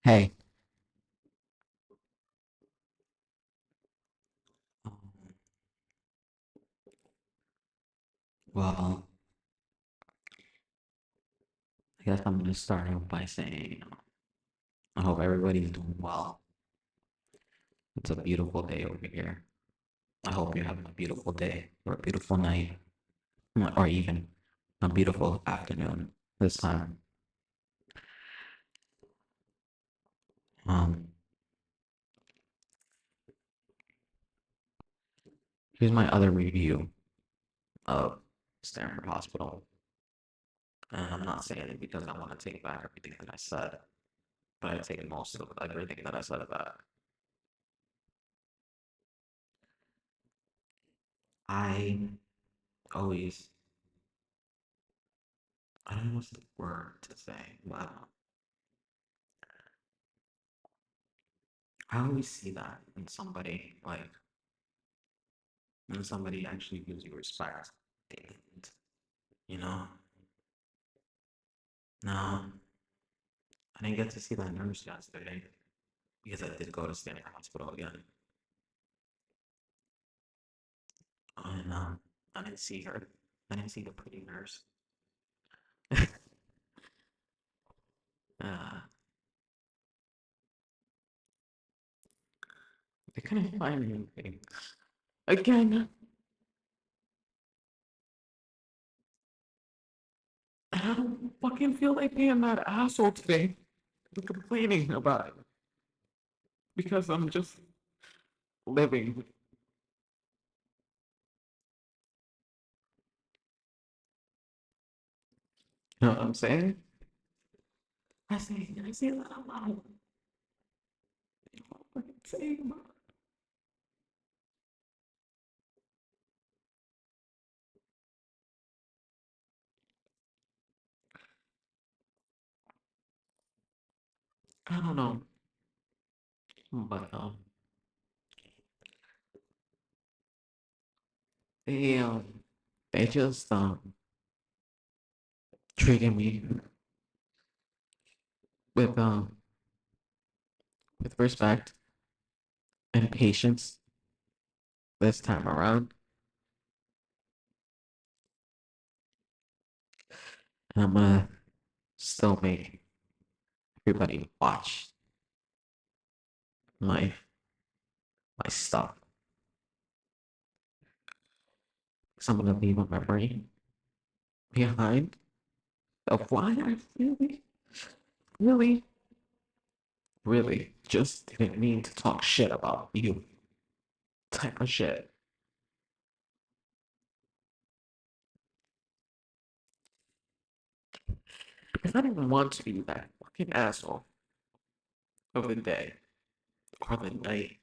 Hey, um, well, I guess I'm gonna start out by saying I hope everybody's doing well. It's a beautiful day over here. I hope you're having a beautiful day or a beautiful night or even a beautiful afternoon this time. Um, Here's my other review of Stanford Hospital. And I'm not saying it because I want to take back everything that I said, but I take most of everything that I said back. I always, I don't know what's the word to say, but I always see that in somebody, like when somebody actually gives you respect. And, you know, now I didn't get to see that nurse yesterday because I did go to Stanford Hospital again, and I didn't see her. I didn't see the pretty nurse. uh, they couldn't find anything. Again, I don't fucking feel like being that asshole today. I'm complaining about it because I'm just living. You know what I'm saying? I say that out loud. You know what I'm saying about I don't know, but they um, they just treated me with with respect and patience this time around, and I'm gonna still make everybody watch my my stuff. So I'm gonna leave a memory behind of why I really, really just didn't mean to talk shit about you, type of shit. Because I didn't want to be that fucking asshole of the day or the night.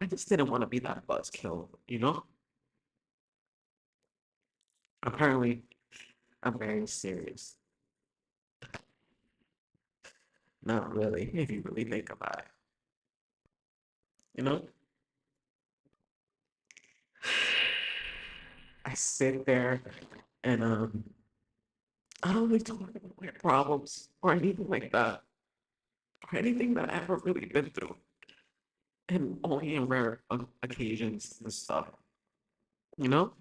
I just didn't want to be that buzzkill, you know? Apparently, I'm very serious. Not really, if you really think about it. You know? I sit there and I don't really talk about my problems or anything like that. Or anything that I've ever really been through. And only in rare occasions and stuff. You know?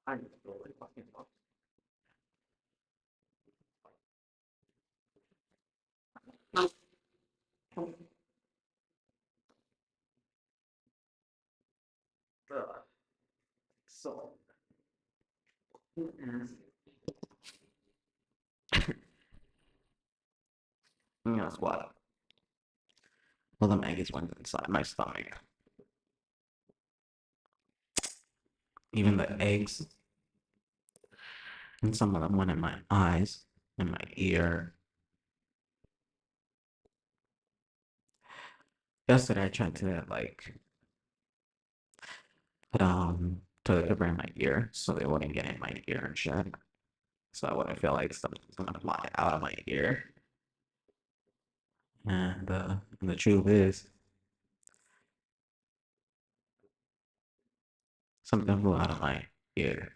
I really fucking love. So, guess what? Well, the maggots went inside my stomach. Even the eggs, and some of them went in my eyes, in my ear. Yesterday, I tried to like put toilet paper in my ear so they wouldn't get in my ear and shit. So I wouldn't feel like something was gonna fly out of my ear. And the truth is, Something flew out of my ear,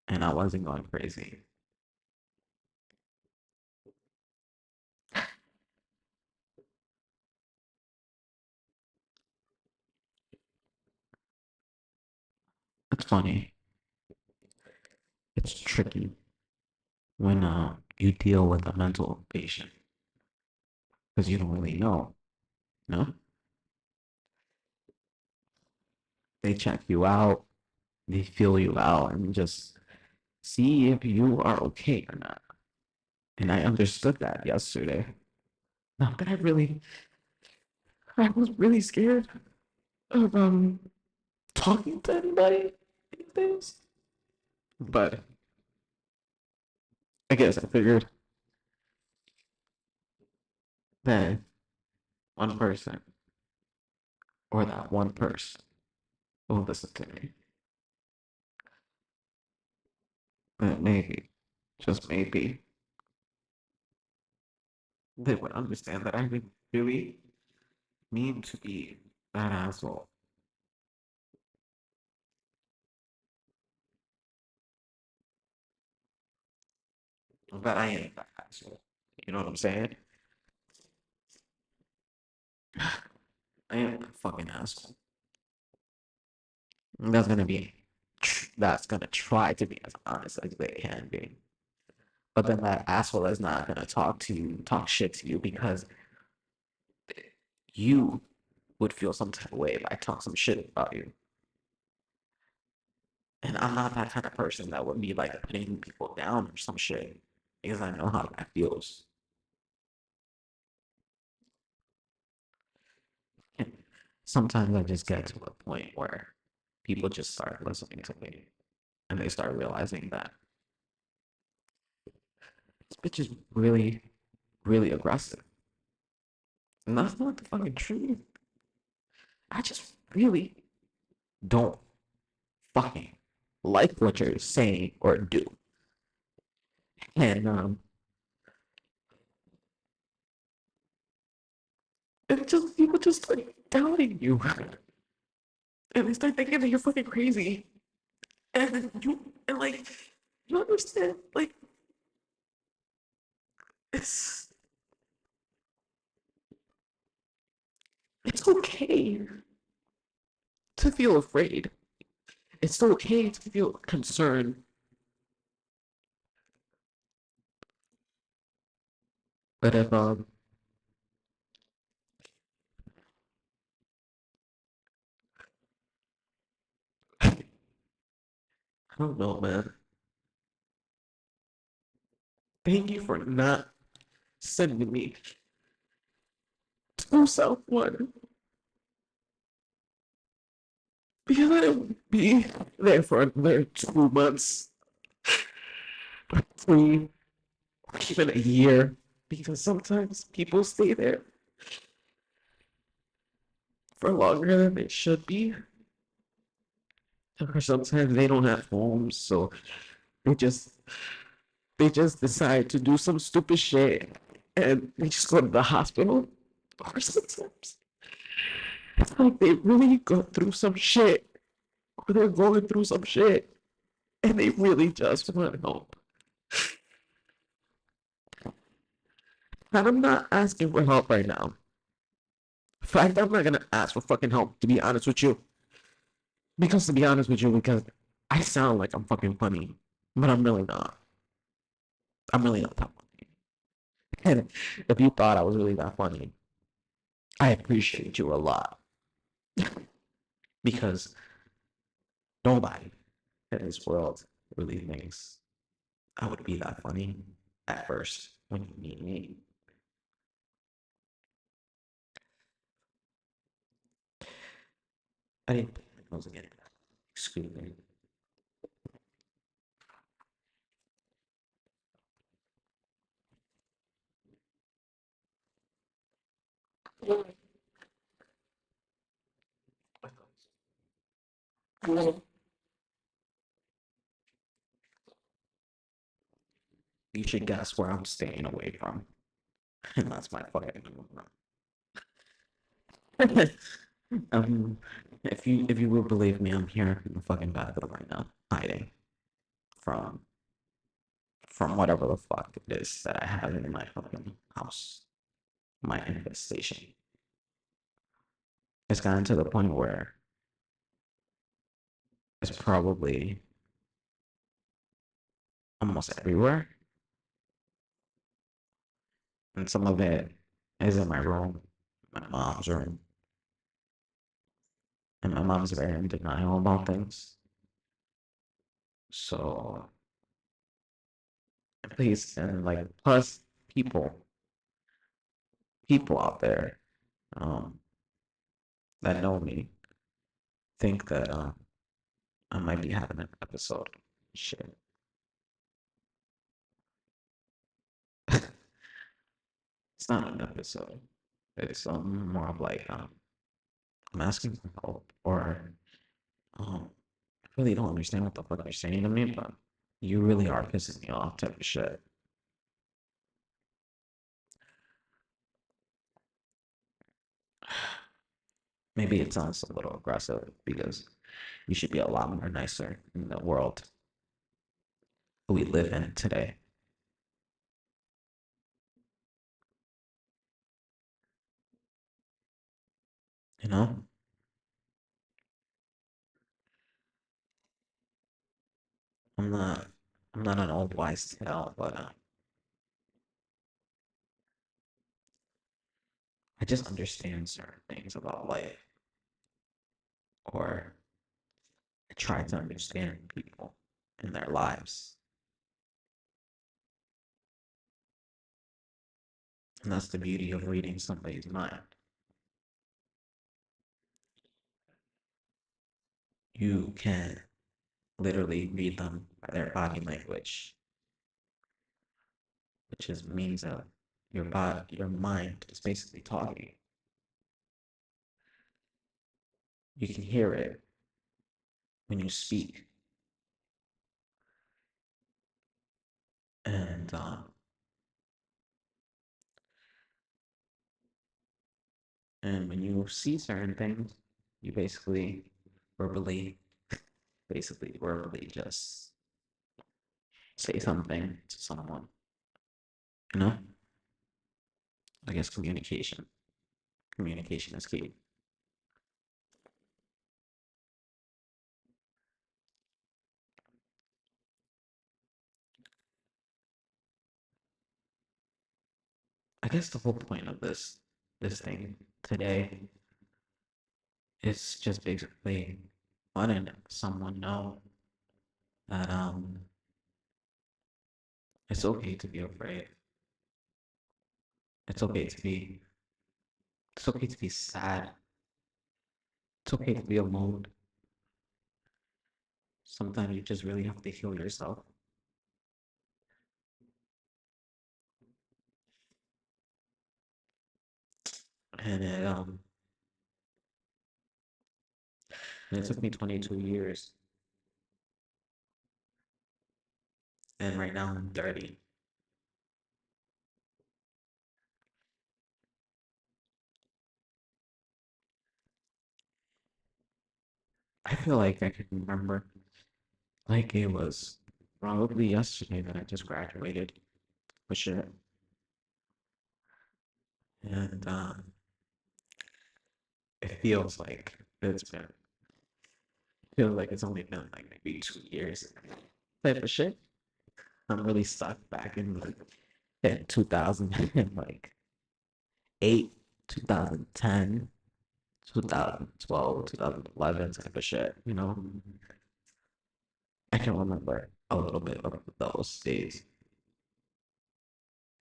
and I wasn't going crazy. It's funny. It's tricky when you deal with a mental patient because you don't really know. No, they check you out, they feel you out, and just see if you are okay or not. And I understood that yesterday. Not that I was really scared of talking to anybody these days. But I guess I figured that one person or that one person will listen to me. That maybe, just maybe, they would understand that I didn't really mean to be that asshole. But I am that asshole. You know what I'm saying? I am a fucking asshole. That's gonna be, that's gonna try to be as honest as they can be. But then that asshole is not gonna talk shit to you because you would feel some type of way if I talk some shit about you. And I'm not that kind of person that would be like putting people down or some shit because I know how that feels. And sometimes I just get to a point where people just start listening to me and they start realizing that this bitch is really, really aggressive. And that's not the fucking truth. I just really don't fucking like what you're saying or do. And it just people just start doubting you. And they start thinking that you're fucking crazy. And then and like you understand, like it's it's okay to feel afraid. It's okay to feel concerned. But if I don't know, man. Thank you for not sending me to South One because I didn't be there for another 2 months, or three, or even a year. Because sometimes people stay there for longer than they should be. Or sometimes they don't have homes, so they just they just decide to do some stupid shit and they just go to the hospital. Or sometimes it's like they really go through some shit or they're going through some shit and they really just want help. And I'm not asking for help right now. In fact, I'm not gonna ask for fucking help, to be honest with you. Because to be honest with you, because I sound like I'm fucking funny, but I'm really not. I'm really not that funny. And if you thought I was really that funny, I appreciate you a lot. Because nobody in this world really thinks I would be that funny at first when you meet me. I didn't put my nose again. Excuse me. You should guess where I'm staying away from. And that's my fucking um If you will believe me, I'm here in the fucking bathroom right now, hiding from from whatever the fuck it is that I have in my fucking house, my infestation. It's gotten to the point where it's probably almost everywhere, and some of it is in my room, my mom's room, and my mom's very in denial about things. So please, and like plus people, people out there, um, that know me think that I might be having an episode. Shit. It's not an episode. It's more of like I'm asking for help, or I really don't understand what the fuck you're saying to me, but you really are pissing me off type of shit. Maybe it sounds a little aggressive because you should be a lot more nicer in the world we live in today. You know, I'm not I'm not an old wise tale, but I just understand certain things about life, or I try to understand people and their lives, and that's the beauty of reading somebody's mind. You can literally read them by their body language, which is means that your mind is basically talking. You can hear it when you speak, and when you see certain things, you verbally, basically verbally just say something to someone. You know, I guess communication. Communication is key. I guess the whole point of this thing today is just basically letting someone know that it's okay to be afraid. It's okay to be it's okay to be sad. It's okay to be alone. Sometimes you just really have to heal yourself. And it took me 22 years, and right now I'm 30. I feel like I can remember like it was probably yesterday that I just graduated for sure. And it feels like it's only been like maybe 2 years type of shit. I'm really stuck back in like in 2000 and like 8, 2010, 2012, 2011 type of shit, you know? I can remember a little bit of those days.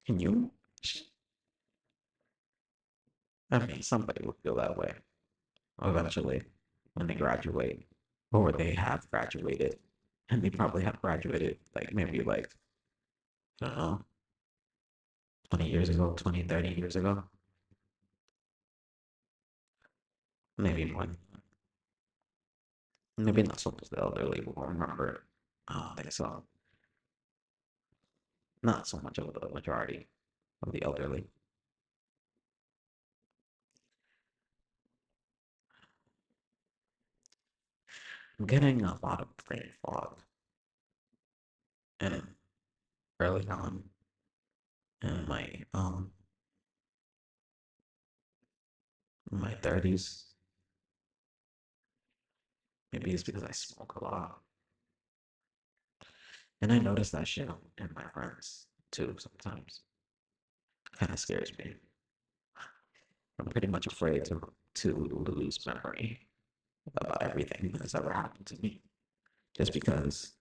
Can you? I mean, somebody will feel that way eventually when they graduate, or they have graduated, and they probably have graduated like maybe like, I don't know, 20 years ago, 20, 30 years ago, maybe more. Maybe not so much the elderly will remember. I don't think so. Not so much of the majority of the elderly. I'm getting a lot of brain fog and early on in my 30s. Maybe it's because I smoke a lot. And I notice that shit in my friends too sometimes. Kind of scares me. I'm pretty much afraid to lose memory about everything that's ever happened to me. Just because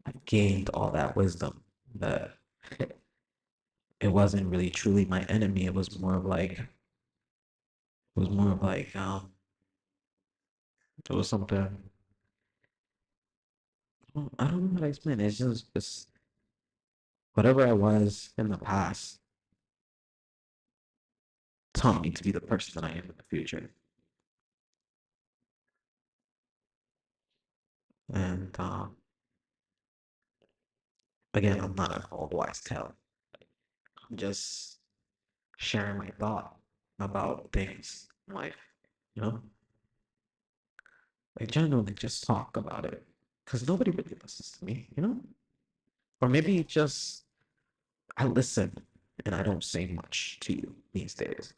I've gained all that wisdom that it wasn't really truly my enemy. It was more of like it was something I don't know how to explain it. It's whatever I was in the past taught me to be the person that I am in the future. And again, I'm not an old wise tale. I'm just sharing my thought about things in life, you know? Like genuinely just talk about it. Because nobody really listens to me, you know? Or maybe just I listen and I don't say much to you these days.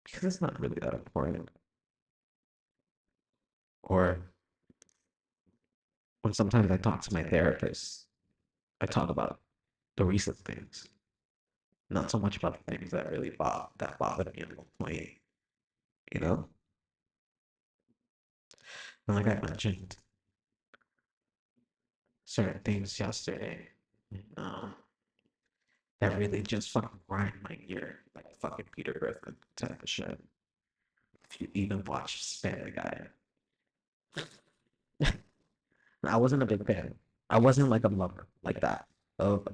Because it's not really that important. Or when sometimes I talk to my therapist, I talk about the recent things, not so much about the things that really bothered me at one point, you know? And like I mentioned, certain things yesterday, um, that really just fucking grind my gear, like fucking Peter Griffin type of shit. If you even watch Family Guy, I wasn't a big fan. I wasn't like a lover like that of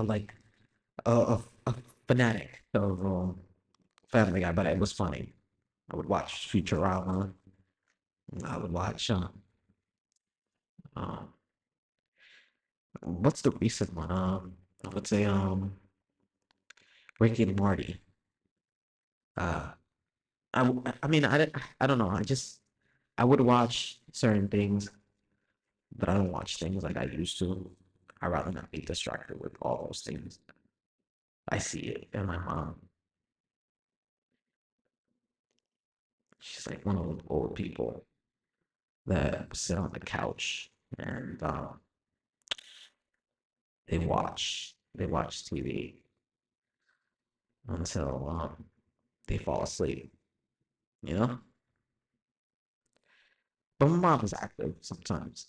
like a fanatic of Family Guy, but it was funny. I would watch Futurama. I would watch um what's the recent one? I would say Ricky and Morty. Uh, I mean I don't know. I would watch certain things, but I don't watch things like I used to. I rather not be distracted with all those things. I see it, and my mom, she's like one of those old people that sit on the couch and they watch TV until they fall asleep. You know, but my mom is active sometimes,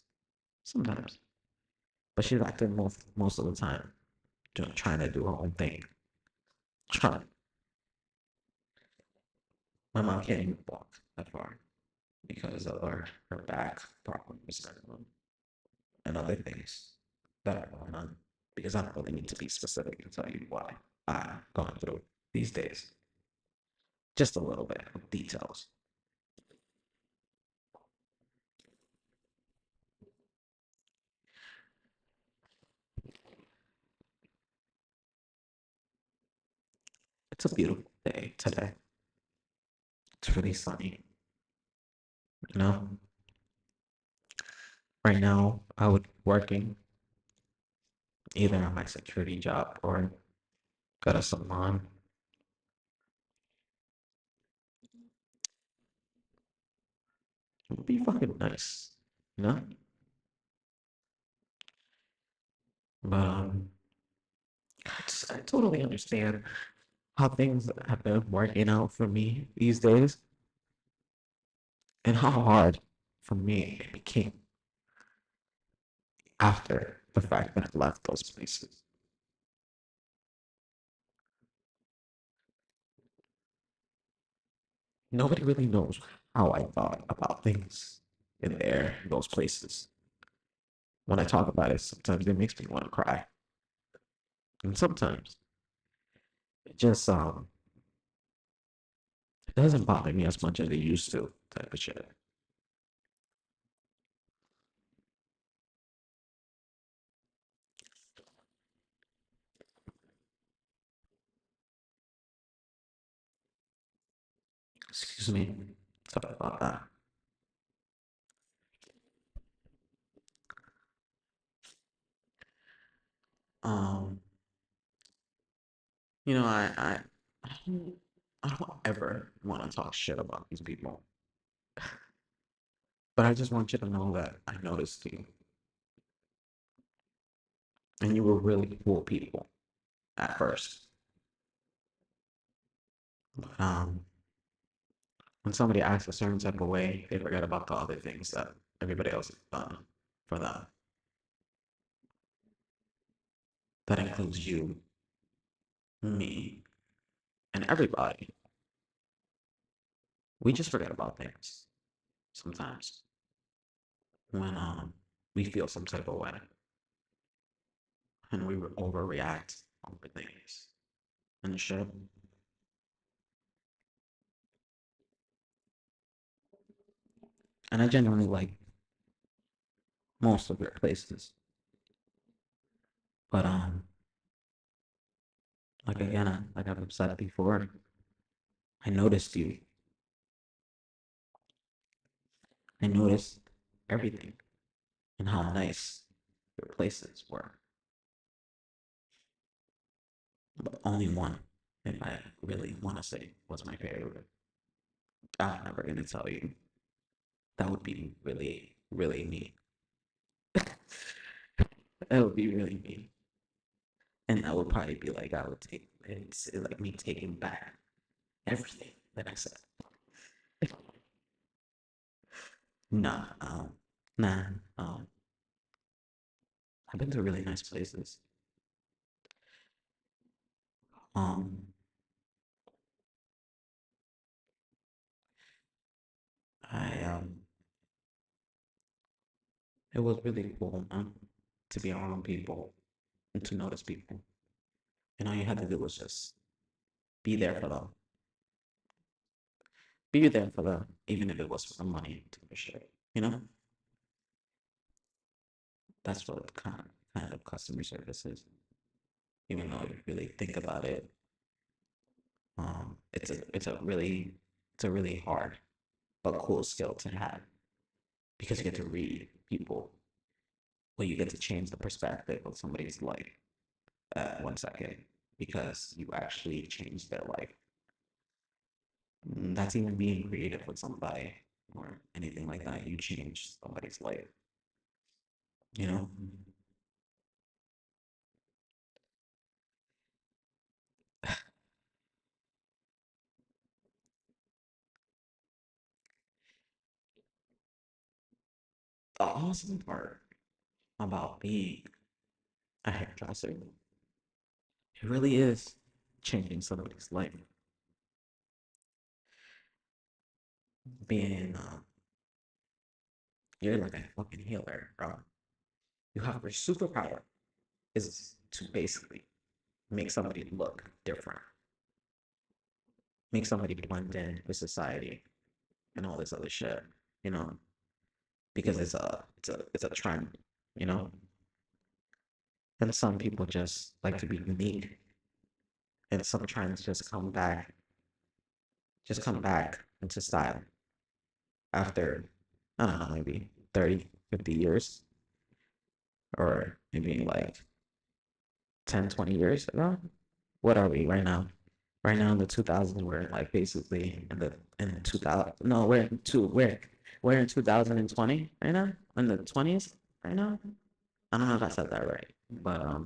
but she's active most of the time, trying to do her own thing. Trying. My mom can't even walk that far because of her back problems and other things that are going on. Because I don't really need to be specific and tell you why I'm going through these days. Just a little bit of details. It's a beautiful day today. It's really sunny. You know, right now I would be working either on my security job or got a salon. It would be fucking nice, you know. But I totally understand how things have been working out for me these days and how hard for me it became after the fact that I left those places. Nobody really knows how I thought about things in there, in those places. When I talk about it, sometimes it makes me want to cry. And sometimes it just it doesn't bother me as much as it used to, type of shit. Excuse me. Sorry about that. Um, I don't ever want to talk shit about these people, but I just want you to know that I noticed you, and you were really cool people at first. But when somebody acts a certain type of way, they forget about the other things that everybody else has done for them. That includes you, me, and everybody. We just forget about things sometimes when we feel some type of way and we overreact over things and shit. And I genuinely like most of your places, but like again, like I've said before, I noticed you. I noticed everything and how nice your places were. But only one, if I really want to say, was my favorite. I'm never gonna tell you. That would be really, really mean. That would be really mean. And that would probably be like I would take it's like me taking back everything that I said. Nah, nah. I've been to really nice places. Um, I it was really cool, man, to be around people and to notice people. And all you had to do was just be there for them. Be there for them, even if it was for money to appreciate. You know, that's what kind of customer service is. Even though you really think about it, it's a really hard but cool skill to have because you get to read people. Well, you get to change the perspective of somebody's life at 1 second because you actually change their life. That's even being creative with somebody or anything like that. You change somebody's life, you know? The awesome part about being a hairdresser, it really is changing somebody's life. Being, you're like a fucking healer, bro. You have your superpower is to basically make somebody look different, make somebody blend in with society and all this other shit, you know, because it's a trend, you know. And some people just like to be unique, and some trends just come back into style after I don't know, maybe 30, 50 years, or maybe like 10, 20 years ago. What are we right now? Right now in the 2000s, we're like basically in the 2000. No, we're in 2020 right now. In the 20s right now. I don't know if I said that right, but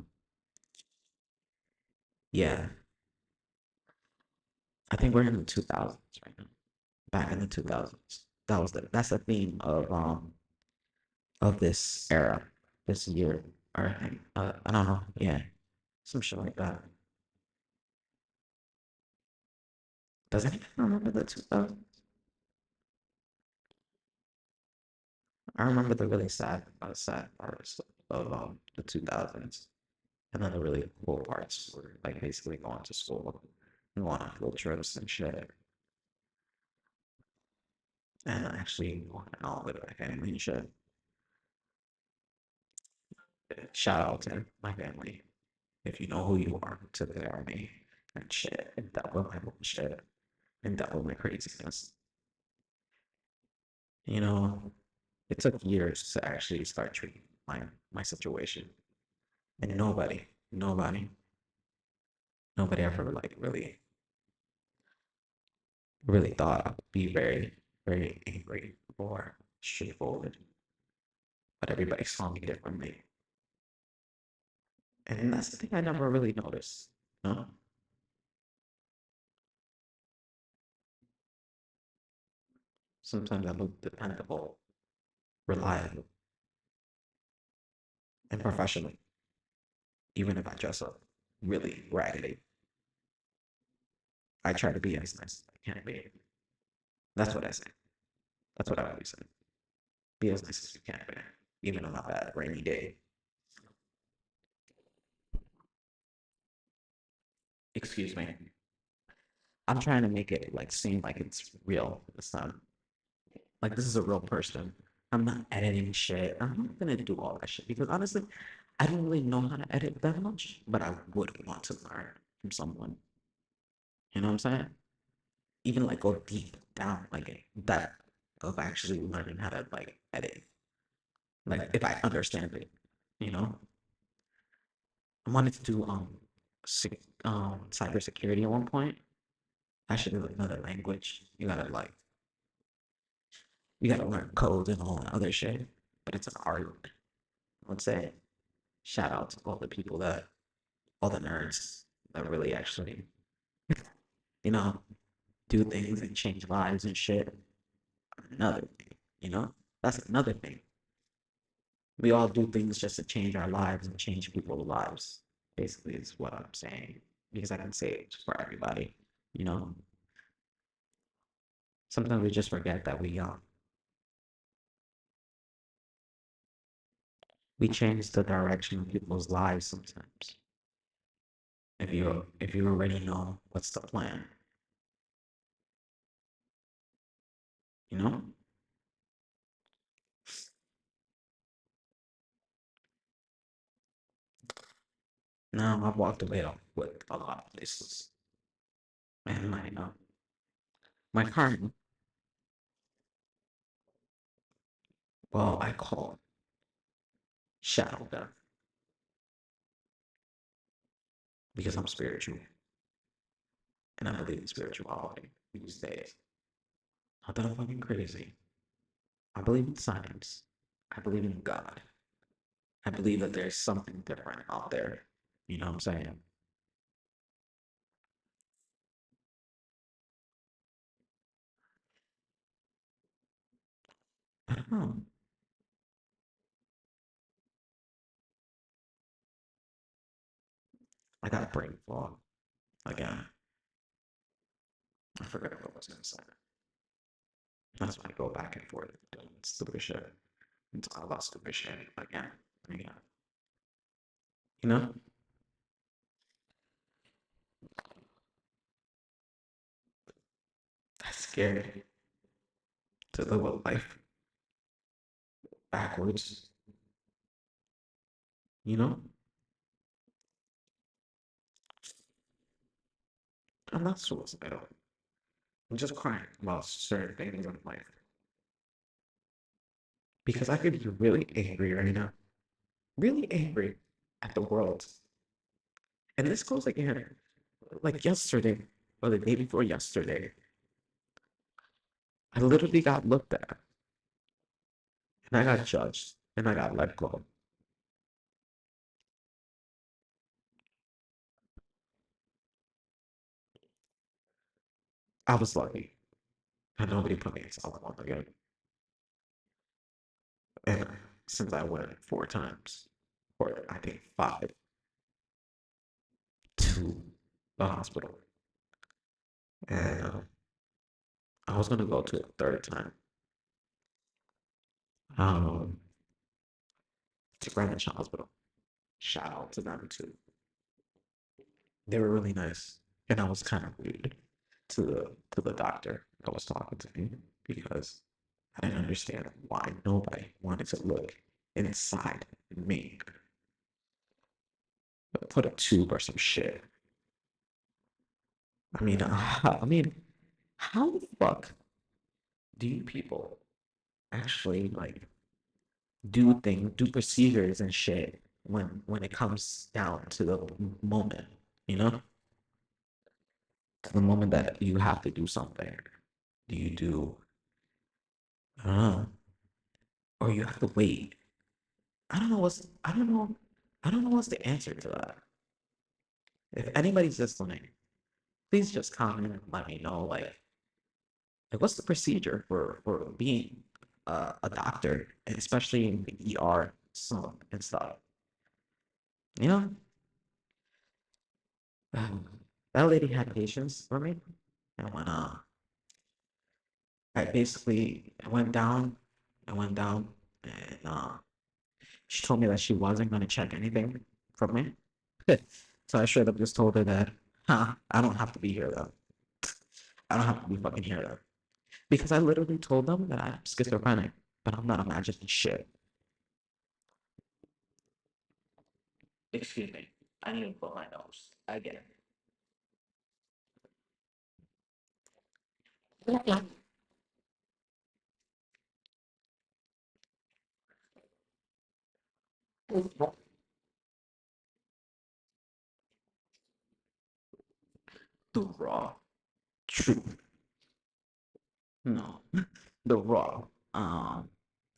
yeah, I think we're in the 2000s right now. Back in the 2000s, that's the theme of this era, this year, or I don't know, yeah, some shit like that. Does anyone remember the 2000s? I remember the really sad parts of the 2000s, and then the really cool parts were like basically going to school and going on field trips and shit, and actually going out with my family and shit. Shout out to my family if you know who you are to the army and shit, and that was my bullshit, and that was my craziness. You know, it took years to actually start treating my situation, and nobody, Nobody. Nobody ever like really thought I would be very angry or straightforward. But everybody saw me differently. And that's the thing I never really noticed. No? Sometimes I look dependable, reliable, and professional, even if I dress up really raggedy. I try to be as nice as I can be. That's what I say. That's what I always say. Be as nice as you can be, even on a bad rainy day. Excuse me. I'm trying to make it like seem like it's real this time. Like this is a real person. I'm not editing shit. I'm not gonna do all that shit because honestly, I don't really know how to edit that much, but I would want to learn from someone. You know what I'm saying? Even like go deep down like that of actually learning how to like edit. Like if I understand it, you know. I wanted to do cybersecurity at one point. I should do another language. You gotta learn code and all that other shit. But it's an art. I would say shout out to all the nerds that really actually, you know, do things and change lives and shit. Another thing, you know, that's another thing. We all do things just to change our lives and change people's lives. Basically, is what I'm saying because I can say it for everybody. You know, sometimes we just forget that we change the direction of people's lives sometimes. If you already know what's the plan, you know. Now I've walked away with a lot of places, and my current, well, I call it shadow death because I'm spiritual and I believe in spirituality these days. Not that I'm fucking crazy. I believe in science. I believe in God. I believe that there's something different out there. You know what I'm saying? I don't know. I got a brain fog again. I forgot what I was gonna say. That's why I go back and forth doing stupid shit. And talk about stupid shit again and again. You know? That's scary to live a life backwards. You know? I'm not suicidal. I'm just crying about certain things in life. Because I could be really angry right now. Really angry at the world. And this goes again, like yesterday or the day before yesterday. I literally got looked at and I got judged and I got let go. I was lucky. And nobody put me in solid again. And since I went 4 times, or I think five, to the hospital. And I was gonna go to a third time. Um, to Greenwich Hospital. Shout out to them too. They were really nice, and I was kind of rude to the doctor that was talking to me because I didn't understand why nobody wanted to look inside me, put a tube or some shit. I mean, how the fuck do you people actually like do procedures and shit when it comes down to the moment, you know, to the moment that you have to do something. Do you do, I don't know, or you have to wait? I don't know what's the answer to that. If anybody's listening, please just comment and let me know, like what's the procedure for being a doctor, and especially in the ER so and stuff. You know, that lady had patience for me, and when I went down, and she told me that she wasn't gonna check anything from me. So I straight up just told her that, huh, I don't have to be here though. I don't have to be fucking here though. Because I literally told them that I'm schizophrenic, but I'm not imagining shit. Excuse me. I need to blow my nose. I get it. The raw truth. No. The raw. I'm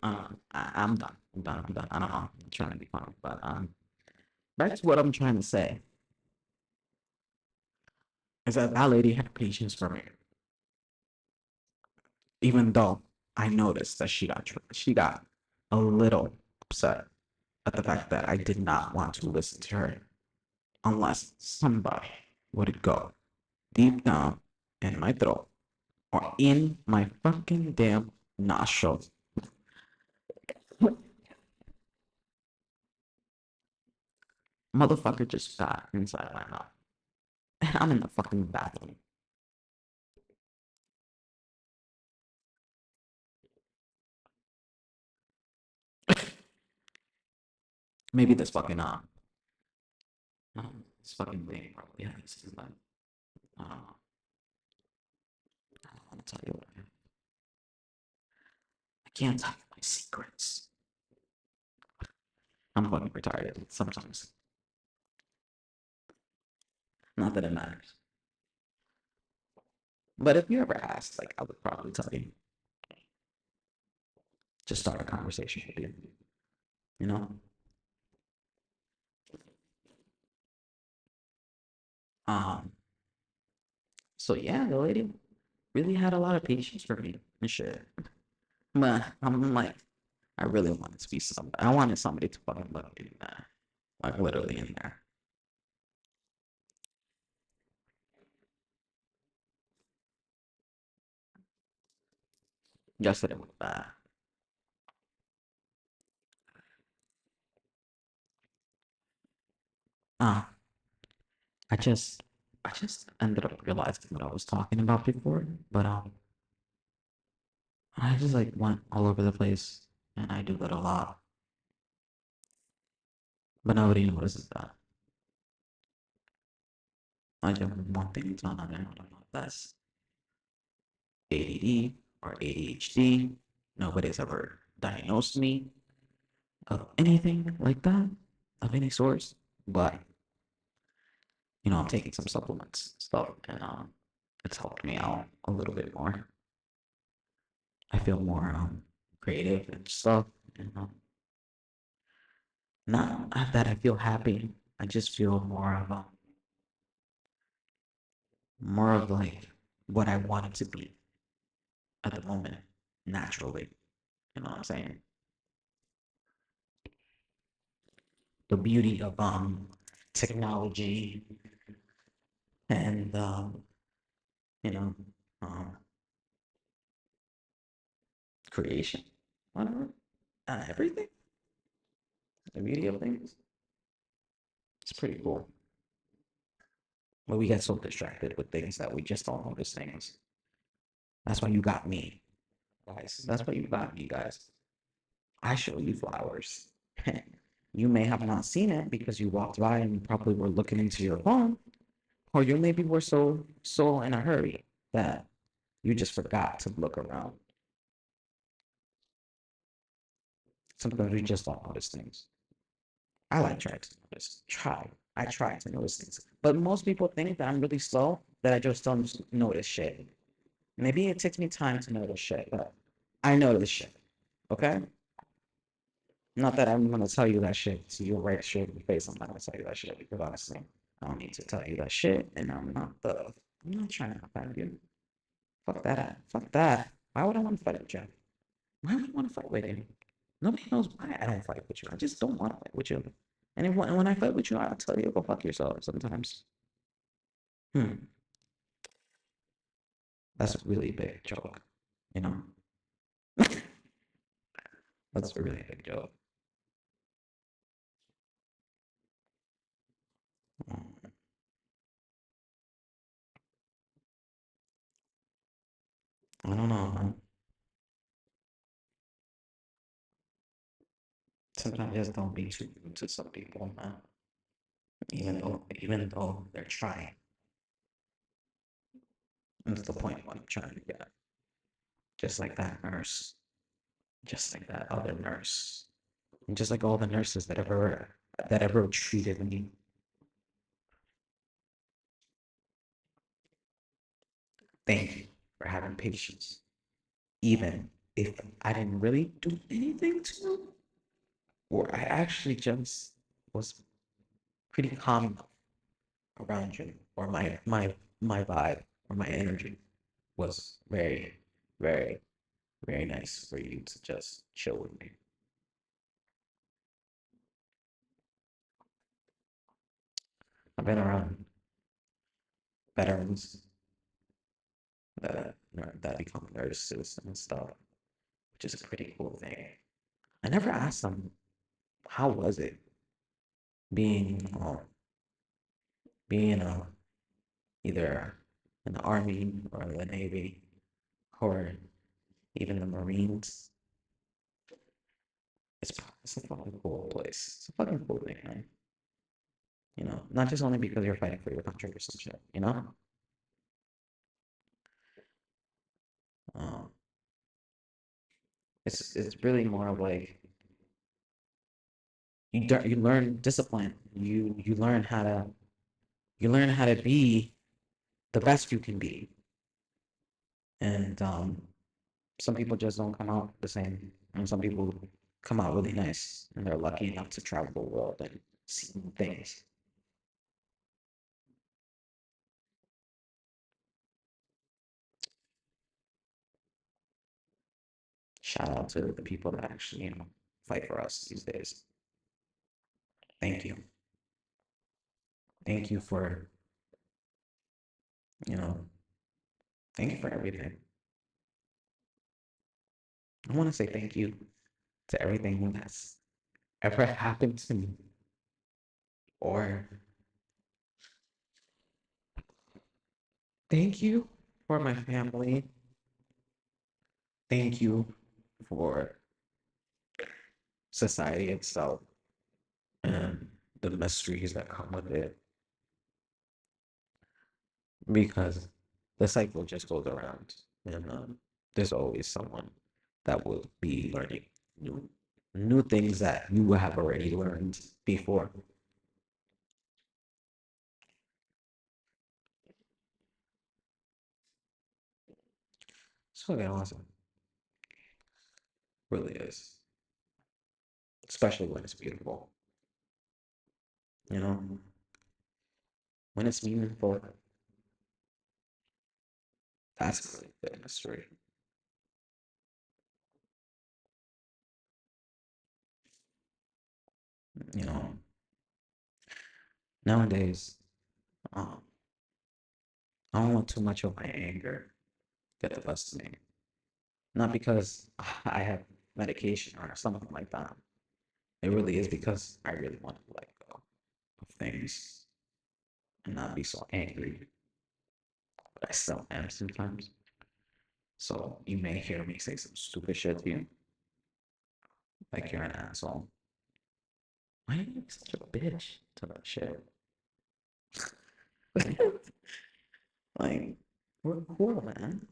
done. I'm done. I'm done. I don't know. I'm trying to be funny, but back to what I'm trying to say is that that lady had patience for me, even though I noticed that she got a little upset at the fact that I did not want to listen to her unless somebody would go deep down in my throat or in my fucking damn nostrils. Motherfucker just got inside my mouth. And I'm in the fucking bathroom. Maybe this fucking thing probably has like, I don't want to tell you what I can't tell you my secrets. I'm fucking retarded sometimes. Not that it matters. But if you ever asked, like, I would probably tell you. Just start a conversation with you. You know? Um, so yeah, the lady really had a lot of patience for me and shit. But I'm like, I really wanted to be somebody. I wanted somebody to fucking look me in there. Like literally in there. Yesterday was bad. Uh, I just ended up realizing what I was talking about before, but I just like went all over the place, and I do that a lot, but nobody notices that. I just one thing to another. I don't know if that's ADD or ADHD. Nobody's ever diagnosed me of anything like that, of any source, but I'm taking some supplements stuff, and it's helped me out a little bit more. I feel more creative and stuff. And, not that I feel happy. I just feel more of like what I want it to be at the moment, naturally. You know what I'm saying? The beauty of technology and you know um creation. Whatever. Everything. The beauty of things. It's pretty cool. But we get so distracted with things that we just don't notice things. That's why you got me, guys. That's why you got me, guys. I show you flowers. You may have not seen it because you walked by and you probably were looking into your phone, or you maybe were so in a hurry that you just forgot to look around. Sometimes we just don't notice things. I like trying to notice. I try to notice things. But most people think that I'm really slow, that I just don't notice shit. Maybe it takes me time to notice shit, but I notice shit. Okay? Not that I'm gonna tell you that shit so you'll write shit in your face. I'm not gonna tell you that shit because honestly, I don't need to tell you that shit, and I'm not trying to offend you. Fuck that. Fuck that. Why would I want to fight with you? Why would I want to fight with you? Nobody knows why I don't fight with you. I just don't want to fight with you. And when I fight with you, I'll tell you go fuck yourself sometimes. Hmm. That's a really big joke. You know? That's a really big joke. Mm, I don't know, man. Sometimes just don't be too rude to some people, man. Even though they're trying. That's the point what I'm trying to get. Just like that nurse. Just like that other nurse. And just like all the nurses that ever treated me. Thank you for having patience. Even if I didn't really do anything to you, or I actually just was pretty calm around you, or my vibe or my energy was very, very, very nice for you to just chill with me. I've been around veterans that become nurses and stuff, which is a pretty cool thing. I never asked them how was it being being either in the army or the navy or even the Marines. It's a fucking cool place. It's a fucking cool thing, man. You know, not just only because you're fighting for your country or some shit. You know, um, it's really more of like you learn discipline. You learn how to be the best you can be, and some people just don't come out the same, and some people come out really nice, and they're lucky enough to travel the world and see things. Shout out to the people that actually fight for us these days. Thank you. Thank you for you know thank you for everything. I want to say thank you to everything that's ever happened to me, or thank you for my family. Thank you for society itself and the mysteries that come with it, because the cycle just goes around, and there's always someone that will be learning new new things that you have already learned before. It's fucking awesome, really is, especially when it's beautiful. You know, when it's meaningful, that's really the mystery. You know, nowadays, um, I don't want too much of my anger get the best of me. Not because I have medication or something like that. It really is because I really want to let go of things and not be so angry. But I still am sometimes. So you may hear me say some stupid shit to you, like you're an asshole. Why are you such a bitch to that shit? Like, we're cool, man.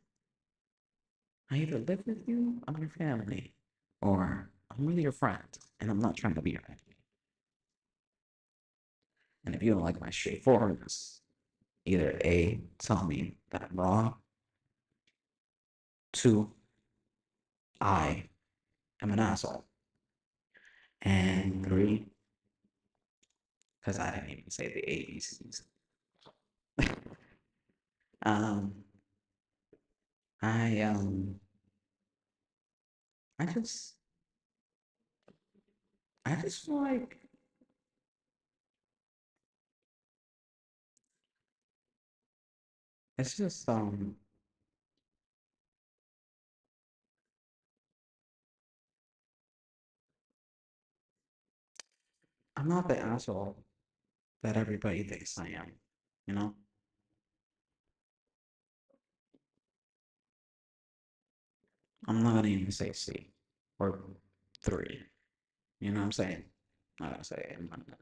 I either live with you, I'm your family, or I'm really your friend, and I'm not trying to be your enemy. And if you don't like my straightforwardness, either A, tell me that I'm wrong, two, I am an asshole, and three, because I didn't even say the ABCs. um, I um, I just, I just feel like it's just I'm not the asshole that everybody thinks I am. You know, I'm not gonna even say C or three. You know what I'm saying? I'm not gonna say I'm not gonna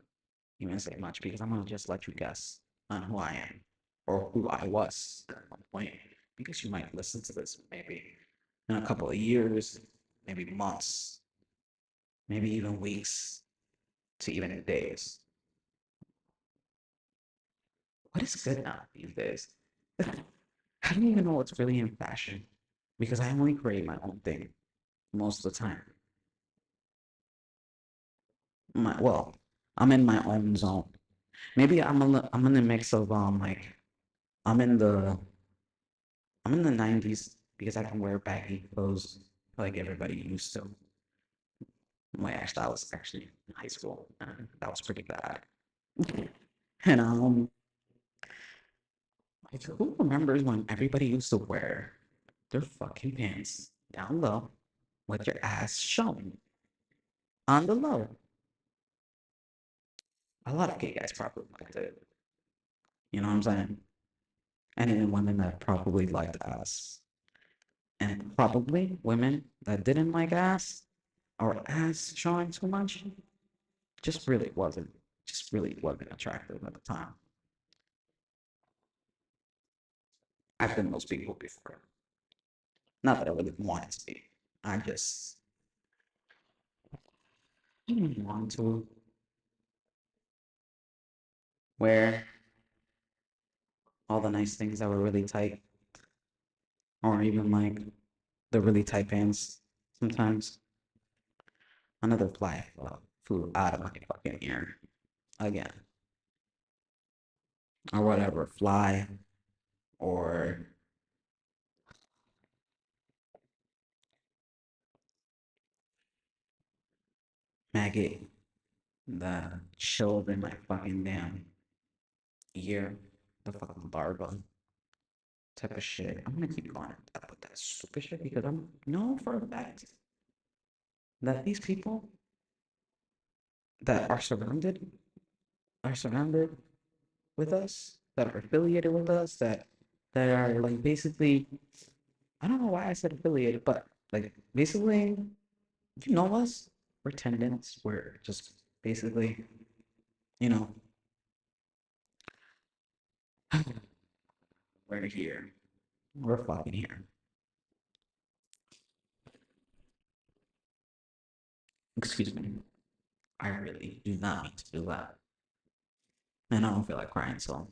even say much because I'm gonna just let you guess on who I am or who I was at one point because you might listen to this maybe in a couple of years, maybe months, maybe even weeks to even days. What is good now these days? I don't even know what's really in fashion because I only create my own thing most of the time. Well, I'm in my own zone. Maybe I'm in the mix of like I'm in the I'm in the 90s because I can wear baggy clothes like everybody used to. My hairstyle was actually in high school, and that was pretty bad. And like, who remembers when everybody used to wear their fucking pants down low with your ass showing on the low? A lot of gay guys probably liked it. You know what I'm saying? And even women that probably liked ass. And probably women that didn't like ass or ass showing too much just really wasn't attractive at the time. I've been those people before. Not that I really wanted to be. I just didn't want to wear all the nice things that were really tight, or even like the really tight pants. Sometimes another fly flew out of my fucking ear again, or whatever, fly or maggot that chilled in my fucking damn ear, the fucking larva type of shit. I'm gonna keep going with that stupid shit because I'm known for a fact that these people that are surrounded with us, that are affiliated with us, that are like basically I don't know why I said affiliated, but like basically you know us, we're tendons, we're just basically, you know, we're here. We're fucking here. Excuse me. I really do not mean to do that. And I don't feel like crying, so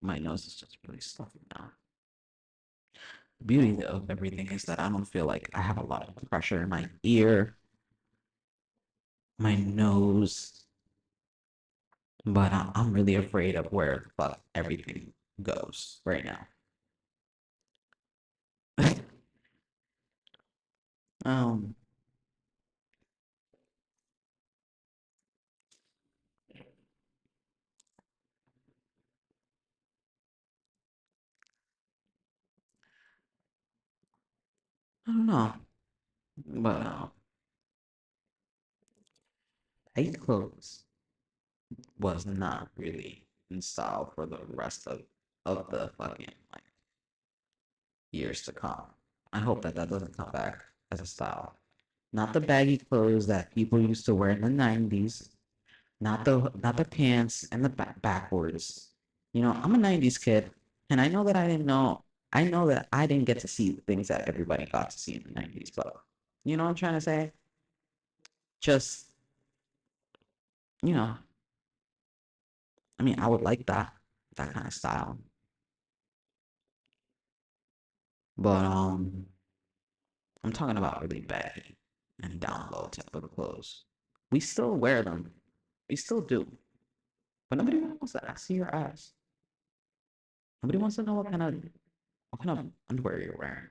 my nose is just really stuffy now. The beauty of everything is that I don't feel like I have a lot of pressure in my ear, my nose, but I'm really afraid of where the fuck everything goes right now. um, I don't know, but tight clothes was not really in style for the rest of the fucking like years to come. I hope that that doesn't come back as a style. Not the baggy clothes that people used to wear in the 90s, not the pants and the backwards. You know, I'm a 90s kid and I know that I didn't get to see the things that everybody got to see in the 90s, but you know what I'm trying to say? Just, you know, I mean, I would like that kind of style, but I'm talking about really baggy and down low type of clothes. We still wear them, we still do, but nobody wants to see your ass. Nobody wants to know what kind of underwear you're wearing.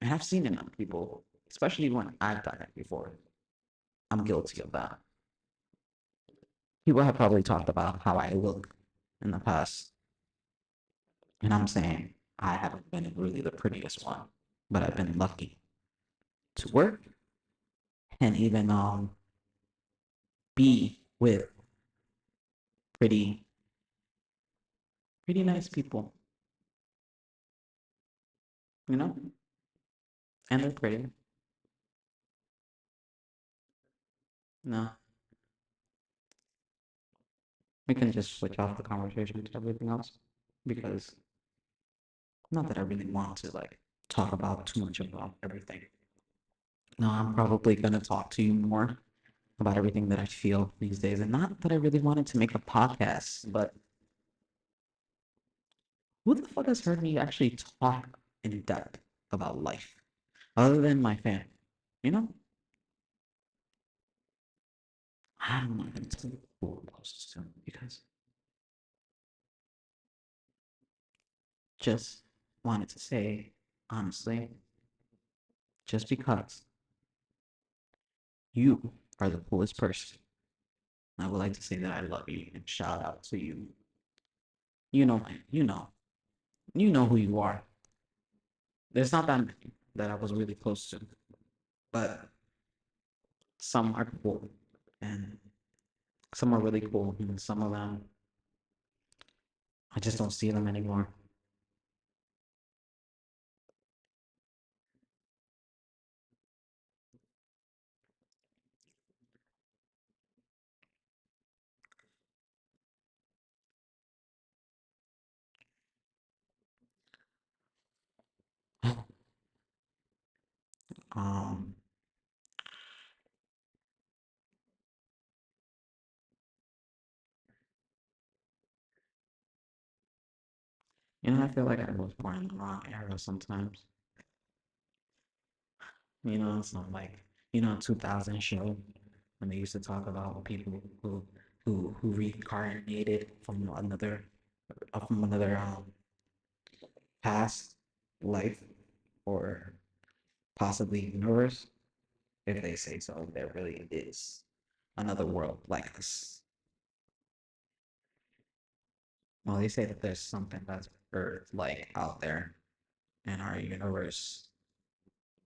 And I've seen it on people, especially when I've done it before. I'm guilty of that. People have probably talked about how I look in the past, and I'm saying I haven't been really the prettiest one, but I've been lucky to work and even be with pretty pretty nice people, you know, and they're pretty. No, we can just switch off the conversation to everything else because not that I really want to like talk about too much about everything. No, I'm probably gonna talk to you more about everything that I feel these days, and not that I really wanted to make a podcast, but who the fuck has heard me actually talk in depth about life other than my family? You know, I'm not gonna tell you who I'm closest to because just wanted to say honestly, just because you are the coolest person, I would like to say that I love you and shout out to you. You know who you are. There's not that many that I was really close to, but some are cool and some are really cool, and some of them I just don't see them anymore. um, I feel like I was born in the wrong era sometimes. It's not like 2000 show when they used to talk about people who reincarnated from another past life or possibly universe. If they say so, there really is another world like us. Well, they say that there's something that's Earth like out there in our universe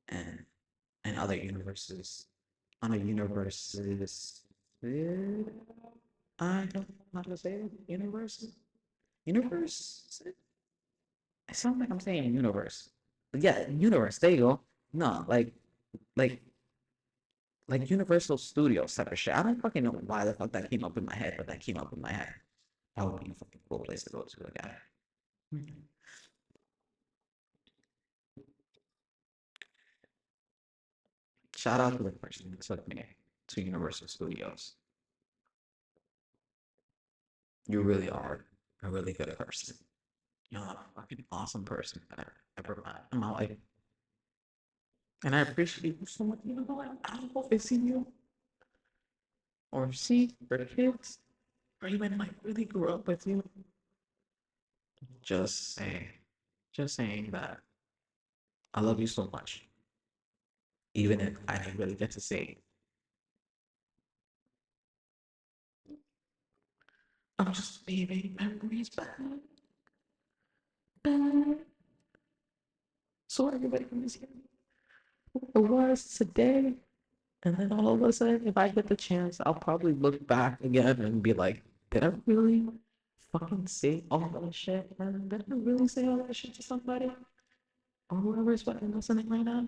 and other universes. Other universes. eh, I don't know how to say it. Universe? Universe? It sounds like I'm saying universe. Yeah, universe. There you go. No, like, Universal Studios type of shit. I don't fucking know why the fuck that came up in my head, but that came up in my head. That would be a fucking cool place to go to again. Shout out to the person that took me to Universal Studios. You really are a really good person. You're a fucking awesome person that I've ever met in my life. And I appreciate you so much. I don't know if it's you or see for the kids or even like really grew up with you. Just saying, just saying that I love you so much, even if I didn't really get to say it. I'm just leaving memories back, so everybody can see who it was today. And then all of a sudden, if I get the chance, I'll probably look back again and be like, did I really fucking say all that shit? Man? Did I really say all that shit to somebody? Or whoever's fucking listening right now?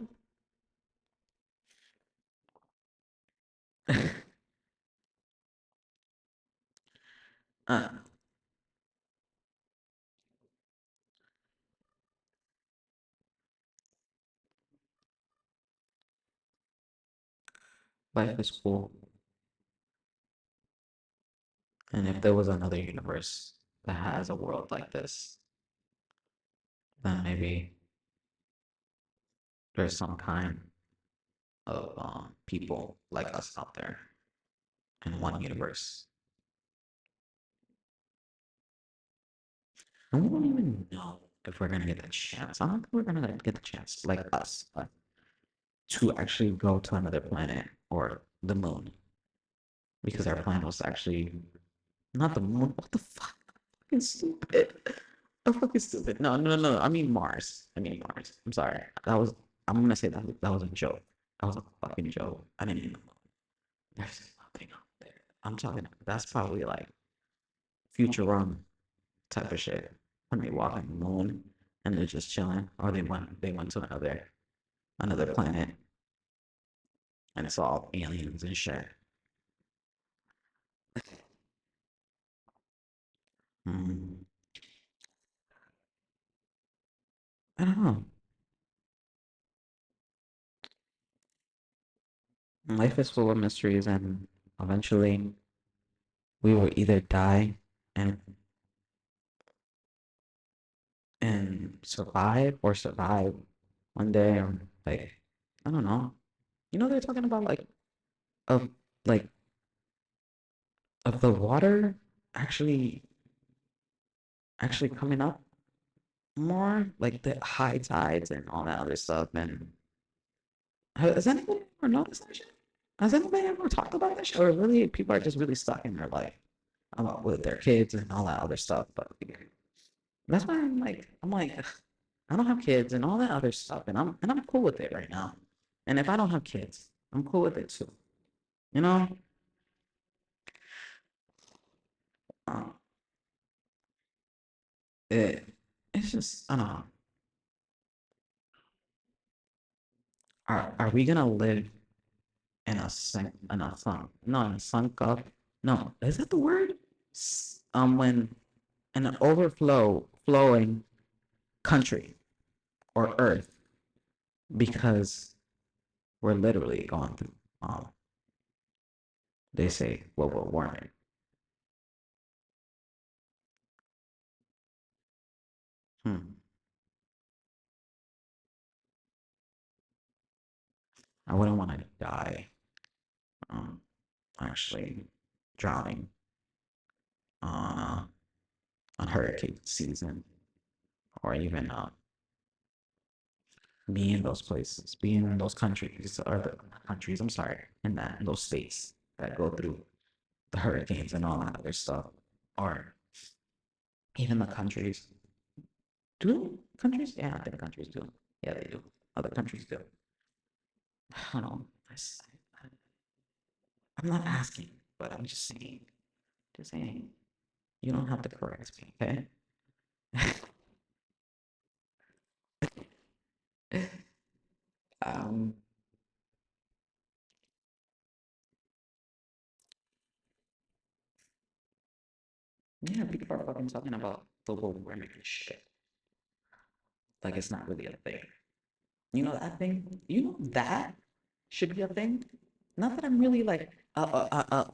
uh, life is cool. And if there was another universe that has a world like this, then maybe there's some kind of people like us out there in one universe. And we don't even know if we're gonna get the chance. I don't think we're gonna get the chance, like us, to actually go to another planet or the moon, because our plan was actually not the moon. What the fuck? Fucking stupid. I'm fucking stupid. No, no, no. I mean Mars. I mean Mars. I'm sorry. That was. I'm gonna say that was a joke. That was a fucking joke. I didn't even know. There's nothing up there. I'm talking. That's probably like Futurama type of shit. When they walk on the moon and they're just chilling, or they went to another planet and it's all aliens and shit. Hmm. I don't know. Life is full of mysteries, and eventually we will either die and survive or survive one day, or like I don't know. They're talking about of like of the water actually coming up more, like the high tides and all that other stuff. And has anybody ever noticed that shit? Has anybody ever talked about that shit? Or really, people are just really stuck in their life with their kids and all that other stuff. But that's why I'm like, I don't have kids and all that other stuff, and I'm cool with it right now. And if I don't have kids, I'm cool with it too. You know, um, it it's just I don't know. Are we gonna live in a sunk no in a sunk up no is that the word when in an flowing country or earth, because we're literally going through they say global warming. Hmm. I wouldn't want to die um actually drowning on hurricane season, or even be in those places, be in those countries, or the countries, I'm sorry, in those states that go through the hurricanes and all that other stuff, or even the countries. Do countries? Yeah, I think countries do. Yeah, they do. Other countries do. I don't know. I'm not asking, but I'm just saying. Just saying. You don't have to correct me, okay? um, yeah, people are fucking talking about global warming and shit. Like it's not really a thing. You know that thing? You know that should be a thing. Not that I'm really like a a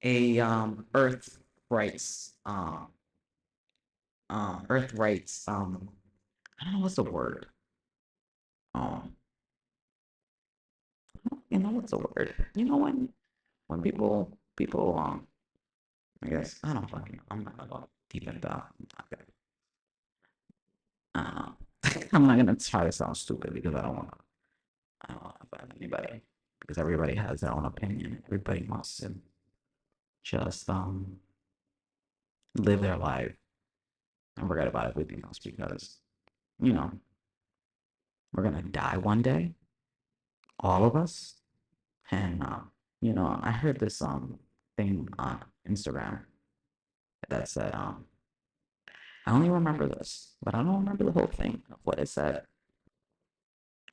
a Earth rights Earth rights I don't know what's the word. Um what's the word? When people I guess I don't fucking know. I'm not gonna go deep into that. Uh, I'm not gonna try to sound stupid because I don't want to offend anybody, because everybody has their own opinion. Everybody wants to just live their life and forget about everything else, because you know we're gonna die one day, all of us. And I heard this thing on Instagram that said I only remember this, but I don't remember the whole thing of what it said.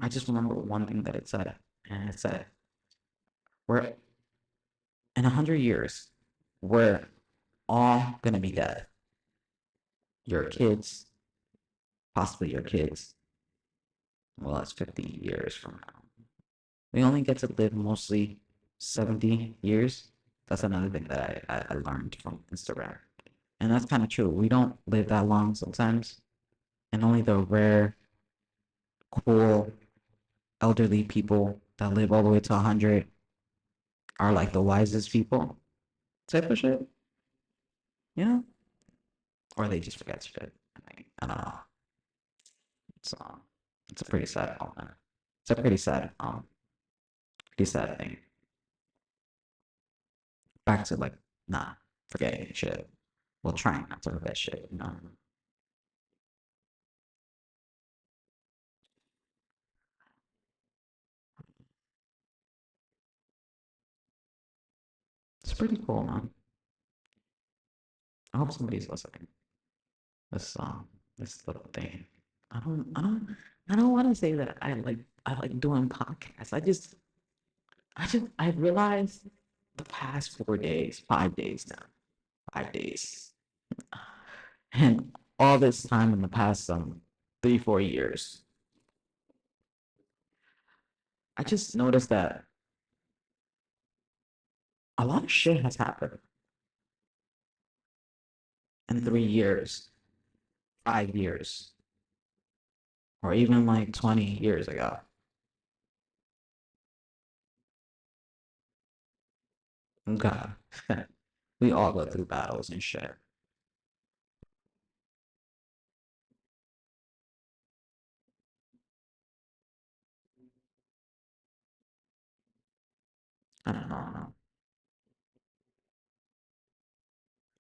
I just remember one thing that it said, and it said we're in 100 years, we're all gonna be dead. Your kids, possibly your kids. Well, that's 50 years from now. We only get to live mostly. 70 years. That's another thing that I learned from Instagram. And that's kind of true. We don't live that long sometimes. And only the rare, cool, elderly people that live all the way to 100 are like the wisest people type of shit, you know? Or they just forget shit. I don't know. It's, it's a pretty sad moment. It's a pretty sad thing. Back to like not forgetting shit. Well, trying not to forget shit, you know. It's pretty cool, man. I hope somebody's listening. This this little thing. I don't I don't I don't want to say that I like doing podcasts. I realized the past 4 days, 5 days now, 5 days, and all this time in the past 3 4 years, I just noticed that a lot of shit has happened in 3 years, 5 years, or even like 20 years ago. God, we all go through battles and shit. I don't know.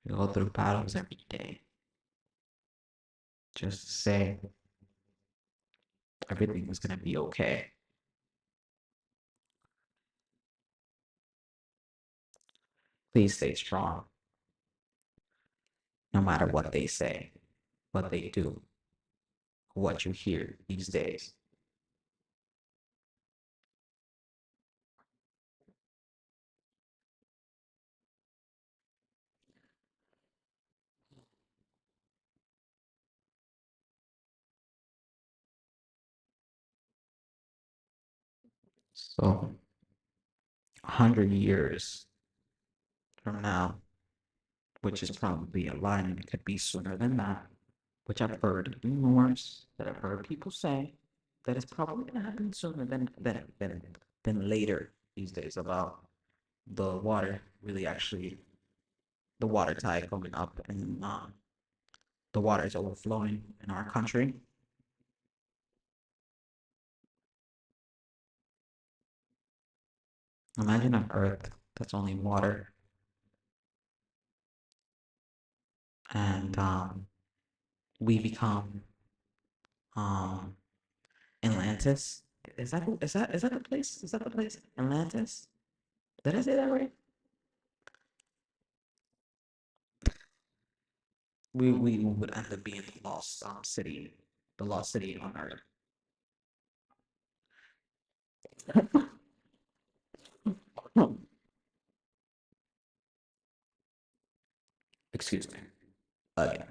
We go through battles every day. Just to say everything is gonna be okay. Please stay strong, no matter what they say, what they do, what you hear these days. So, 100 years from now, which is probably a lie, and it could be sooner than that, which I've heard rumors that I've heard people say that it's probably going to happen sooner than later these days about the water really actually the water tide coming up and the water is overflowing in our country. Imagine an Earth that's only water and we become um Atlantis. Is that the place? Is that the place? Atlantis? Did I say that right? We would end up being the lost city, the lost city on Earth. Excuse me. Again.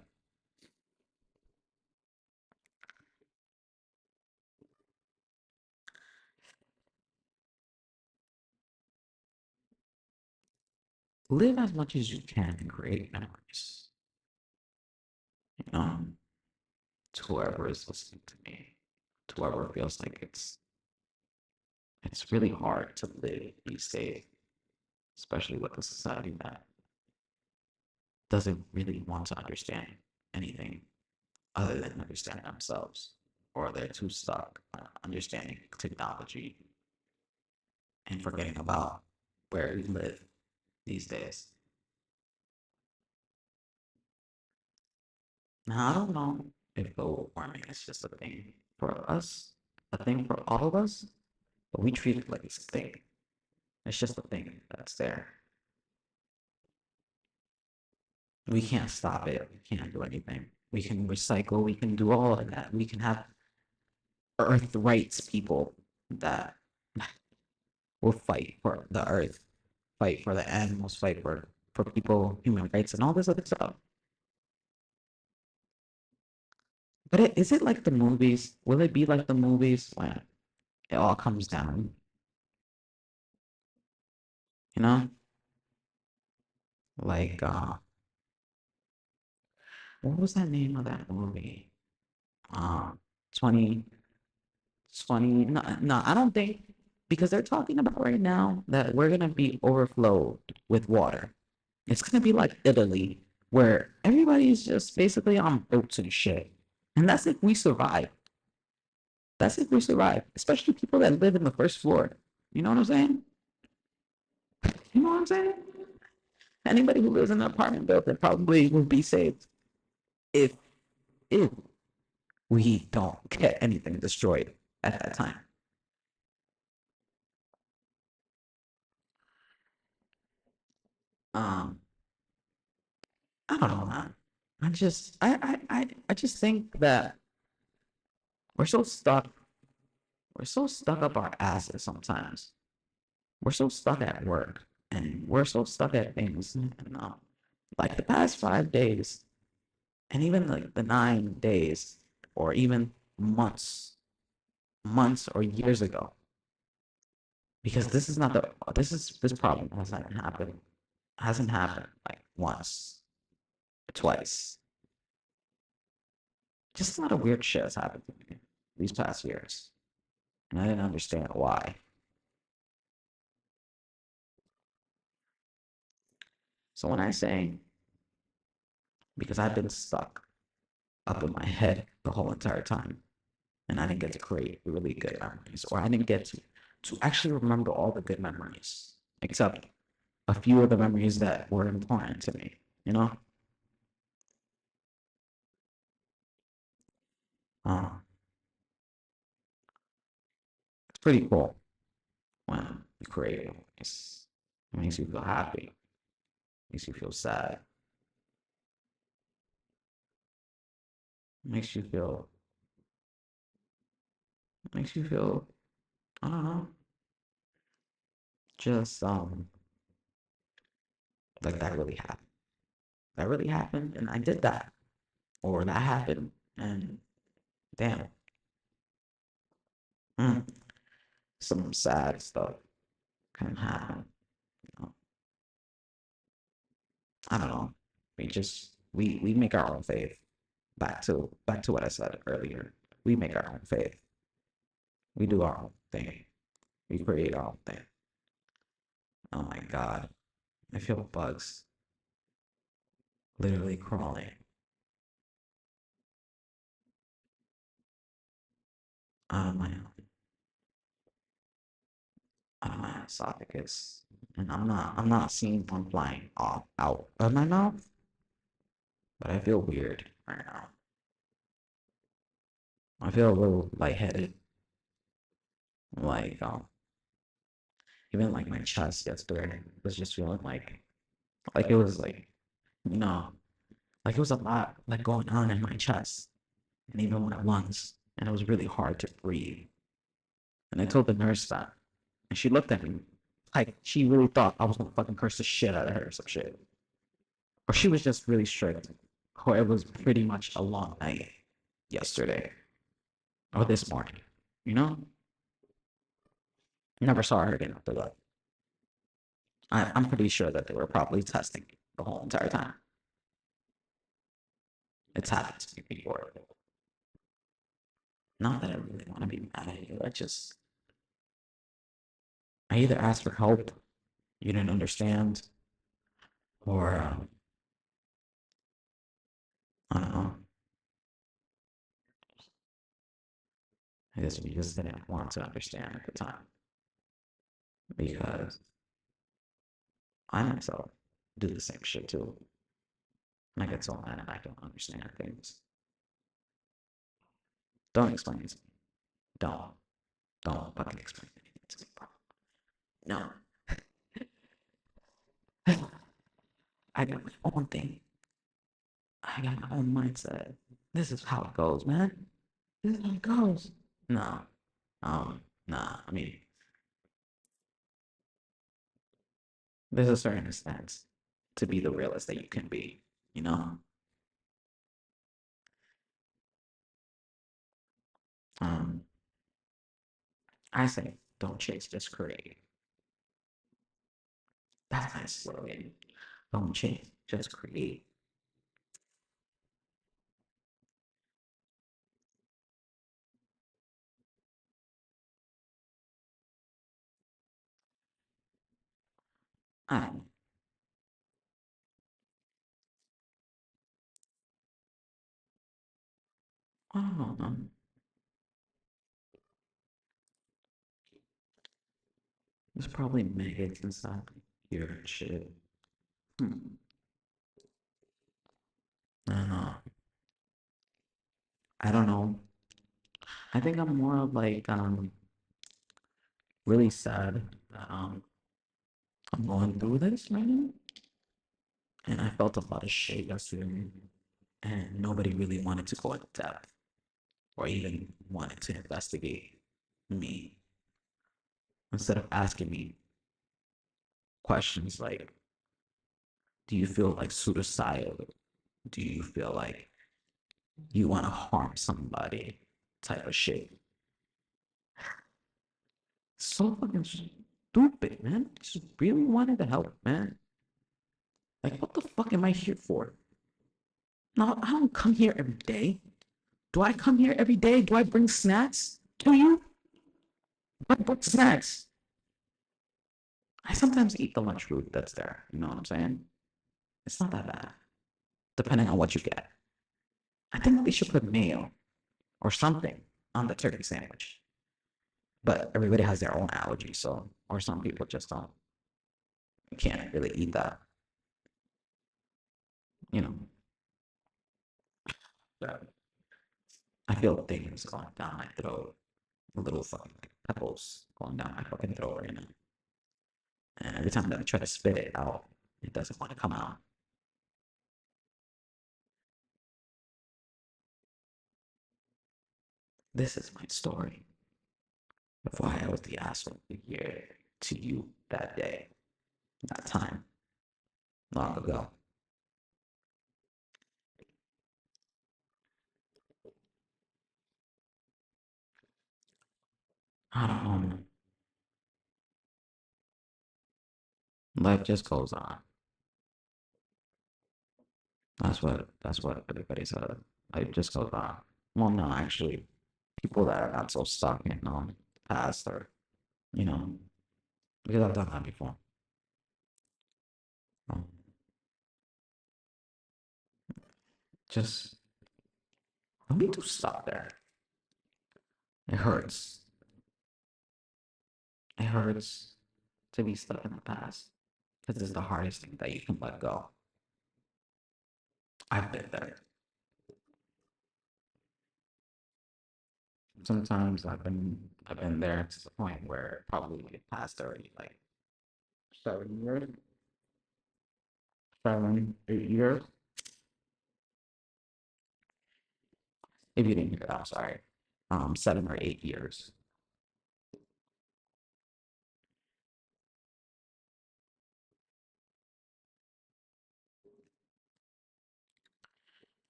Live as much as you can and create memories. You know, to whoever is listening to me, to whoever feels like it's really hard to live these days, especially with a society that doesn't really want to understand anything other than understand themselves, or they're too stuck on understanding technology and forgetting about where we live these days. Now, I don't know if global warming is just a thing for us, a thing for all of us, but we treat it like it's a thing. It's just a thing that's there. We can't stop it. We can't do anything. We can recycle. We can do all of that. We can have earth rights people that will fight for the earth, fight for the animals, fight for people, human rights, and all this other stuff. But is it like the movies? Will it be like the movies when it all comes down You know, like what was that name of that movie? Um, 20 20. No, no, I don't think because they're talking about right now that we're gonna be overflowed with water. It's gonna be like Italy, where everybody's just basically on boats and shit. And that's if we survive. That's if we survive, especially people that live in the first floor. You know what I'm saying? You know what I'm saying? Anybody who lives in an apartment building probably will be saved if if we don't get anything destroyed at that time. Um, I don't know, man. I just think that we're so stuck. We're so stuck up our asses sometimes. We're so stuck at work, and we're so stuck at things. And, like the past 5 days, and even like the 9 days, or even months or years ago, because this is not the this problem hasn't happened like once or twice. Just a lot of weird shit has happened to me these past years, and I didn't understand why. So when I say because I've been stuck up in my head the whole entire time, and I didn't get to create really good memories, or I didn't get to actually remember all the good memories, except a few of the memories that were important to me. You know, uh, it's pretty cool when you create memories. It makes you feel happy, makes you feel sad, makes you feel makes you feel I don't know, just like that really happened. That really happened, and I did that, or that happened, and damn, mm, some sad stuff can happen. You know? I don't know. We make our own faith. Back to what I said earlier. We make our own faith. We do our own thing. We create our own thing. Oh my god. I feel bugs literally crawling out of my esophagus. And I'm not seeing one flying off out of my mouth, but I feel weird right now. I feel a little lightheaded. Like even like my chest yesterday was just feeling like it was like you know like it was a lot like going on in my chest and even my lungs, and it was really hard to breathe. And I told the nurse that, and she looked at me like she really thought I was gonna fucking curse the shit out of her or some shit, or she was just really strict. Or it was pretty much a long night yesterday or this morning. You know, never saw her again after that. I'm pretty sure that they were probably testing the whole entire time. It's happened to me before. Not that I really want to be mad at you. I either asked for help, you didn't understand, or I don't know. I guess you just didn't want to understand at the time because I myself do the same shit too. And I get so mad and I don't understand things. Don't explain it to me. Don't. Don't fucking explain anything to me, bro. No. I got my own thing. I got my own mindset. This is how it goes, man. This is how it goes. No. Nah. I mean, there's a certain extent to be the realist that you can be, you know? Um, I say don't chase, just create. That's my slogan. Don't change, just create. I don't know. There's probably maggots inside your shit. Hmm. I don't know. I don't know. I think I'm more of like really sad that I'm going through this right now. And I felt a lot of shit yesterday. And nobody really wanted to go into depth or even wanted to investigate me. Instead of asking me questions like, do you feel like suicidal? Do you feel like you want to harm somebody? Type of shit. So fucking stupid, man. I just really wanted to help, man. Like, what the fuck am I here for? No, I don't come here every day. Do I come here every day? Do I bring snacks? Do you? I bring snacks. I sometimes eat the lunch food that's there. You know what I'm saying? It's not that bad, depending on what you get. I think they should put mayo or something on the turkey sandwich. But everybody has their own allergy, so or some people just don't can't really eat that. You know, but I feel things going down my throat, little fucking pebbles going down my fucking throat right now. And every time that I try to spit it out, it doesn't want to come out. This is my story of why I was the asshole of the year to you that day, that time, long ago. I don't know. Life just goes on. That's what everybody said. Life just goes on. Well, no, actually, people that are not so stuck in past or you know, because I've done that before. Um, just don't be too stuck there. It hurts. It hurts to be stuck in the past because it's the hardest thing that you can let go. I've been there. Sometimes I've been there to the point where probably like past already like 7 years, 7, 8 years. If you didn't hear that, I'm sorry. 7 or 8 years.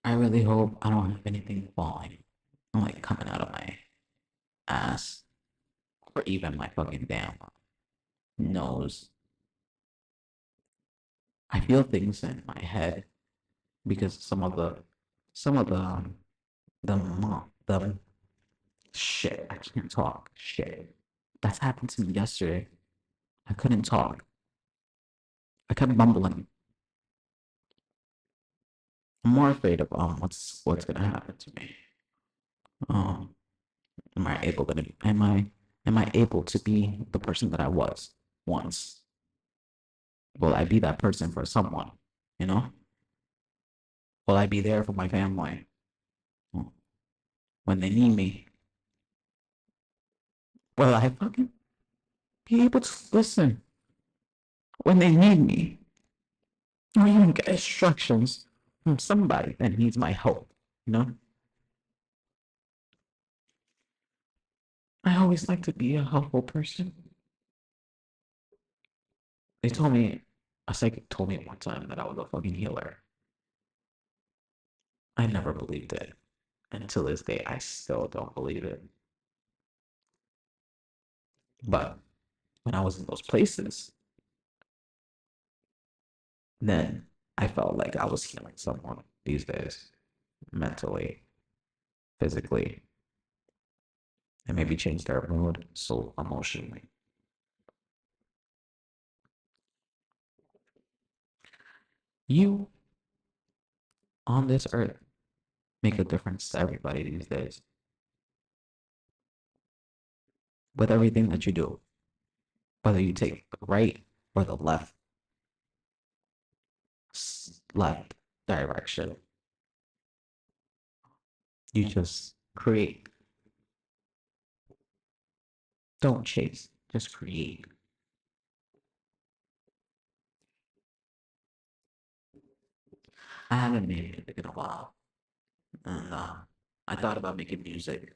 I really hope I don't have anything falling, like coming out of my ass or even my fucking damn nose. I feel things in my head because some of the shit. I can't talk. Shit. That's happened to me yesterday. I couldn't talk. I kept mumbling. I'm more afraid of what's gonna happen to me. Um, am I able to be the person that I was once? Will I be that person for someone? You know? Will I be there for my family when they need me? Will I fucking be able to listen when they need me? Or even get instructions from somebody that needs my help? You know? I always like to be a helpful person. They told me, a psychic told me one time that I was a fucking healer. I never believed it. And until this day, I still don't believe it. But when I was in those places, then I felt like I was healing someone these days, mentally, physically, and maybe change their mood so emotionally. You on this earth make a difference to everybody these days with everything that you do, whether you take the right or the left direction. You just create. Don't chase. Just create. I haven't made music in a while, and I thought about making music,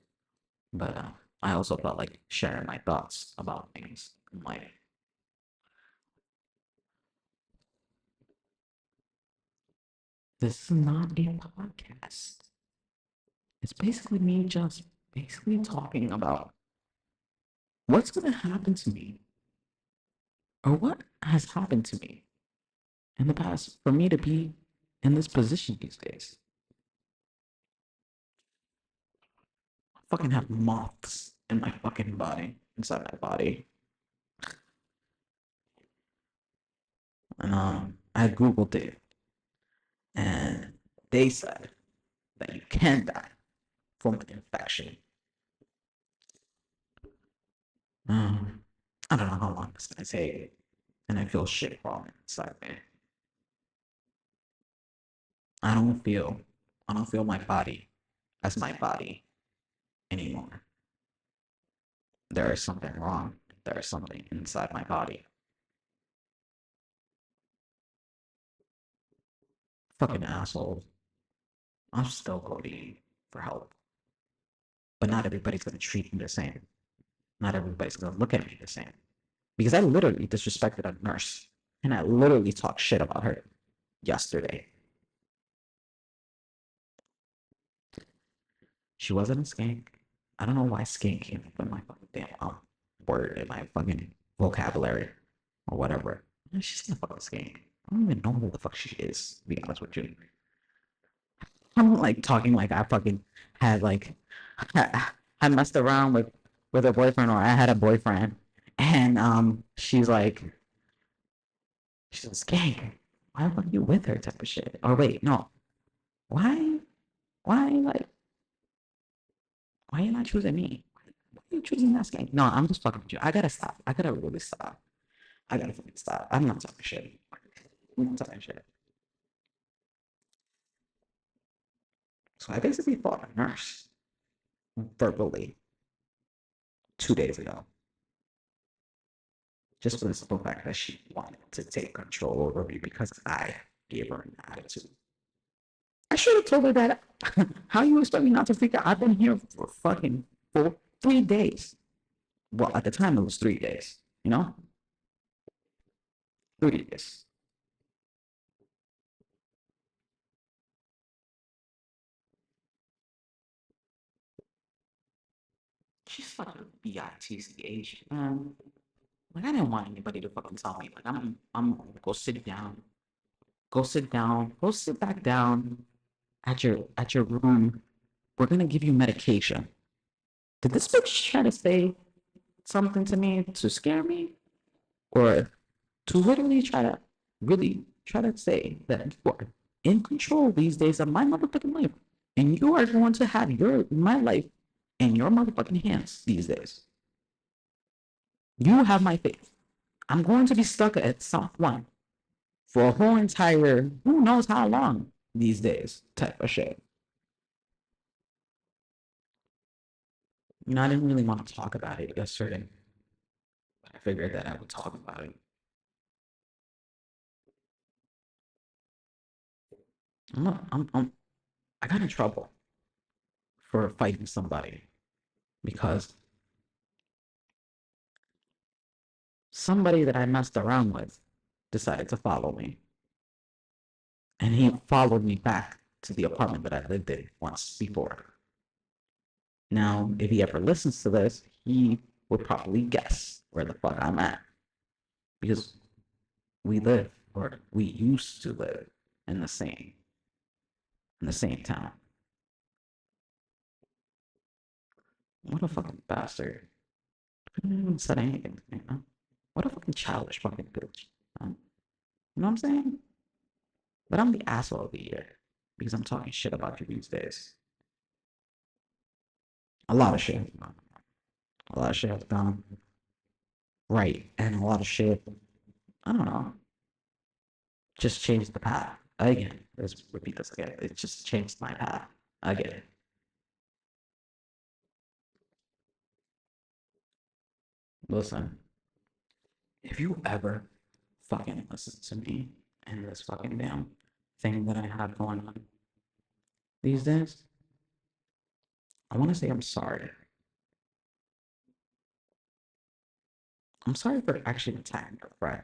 but I also felt like sharing my thoughts about things in life. This is not a podcast. It's basically me just basically talking about what's going to happen to me or what has happened to me in the past for me to be in this position these days. I fucking have moths in my fucking body, inside my body. And I Googled it and they said that you can die from an infection. Um, I don't know how long it's gonna take, and I feel shit crawling inside me. I don't feel, I don't feel my body as my body anymore. There is something wrong. There is something inside my body. Fucking asshole. I'm still going for help, but not everybody's gonna treat me the same. Not everybody's gonna look at me the same because I literally disrespected a nurse and I literally talked shit about her yesterday. She wasn't a skank. I don't know why skank came up in my fucking damn word in my fucking vocabulary or whatever. She's not a fucking skank. I don't even know who the fuck she is, to be honest with you. I'm like talking like I fucking had like I messed around with a boyfriend or I had a boyfriend and she's a skank. Why the fuck are you with her type of shit? Or wait, no. Why like why are you not choosing me? Why are you choosing that skank? No, I'm just fucking with you. I gotta stop. I gotta really stop. I gotta fucking stop. I'm not talking shit. I'm not talking shit. So I basically fought a nurse verbally 2 days ago. Just for the simple fact that she wanted to take control over me because I gave her an attitude. I should have told her that. How you expect me not to figure? I've been here for fucking 3 days. Well, at the time it was 3 days. You know, 3 days. She's fucking bitch, man. Like I didn't want anybody to fucking tell me. Like I'm go sit down, go sit back down at your room. We're gonna give you medication. Did this bitch try to say something to me to scare me, or to literally try to really try to say that you are in control these days of my motherfucking life, and you are going to have your my life in your motherfucking hands these days? You have my faith. I'm going to be stuck at someone for a whole entire who knows how long these days type of shit. You know, I didn't really want to talk about it yesterday, but I figured that I would talk about it. I got in trouble for fighting somebody because somebody that I messed around with decided to follow me. And he followed me back to the apartment that I lived in once before. Now, if he ever listens to this, he would probably guess where the fuck I'm at because we live or we used to live in the same town. What a fucking bastard. Couldn't even said anything to me, man. What a fucking childish fucking bitch. You know what I'm saying? But I'm the asshole of the year because I'm talking shit about you these days. A lot of shit. A lot of shit has gone right, and a lot of shit, I don't know, just changed the path. Again, let's repeat this again. It just changed my path again. Listen, if you ever fucking listen to me and this fucking damn thing that I have going on these days, I want to say I'm sorry. I'm sorry for actually attacking your friend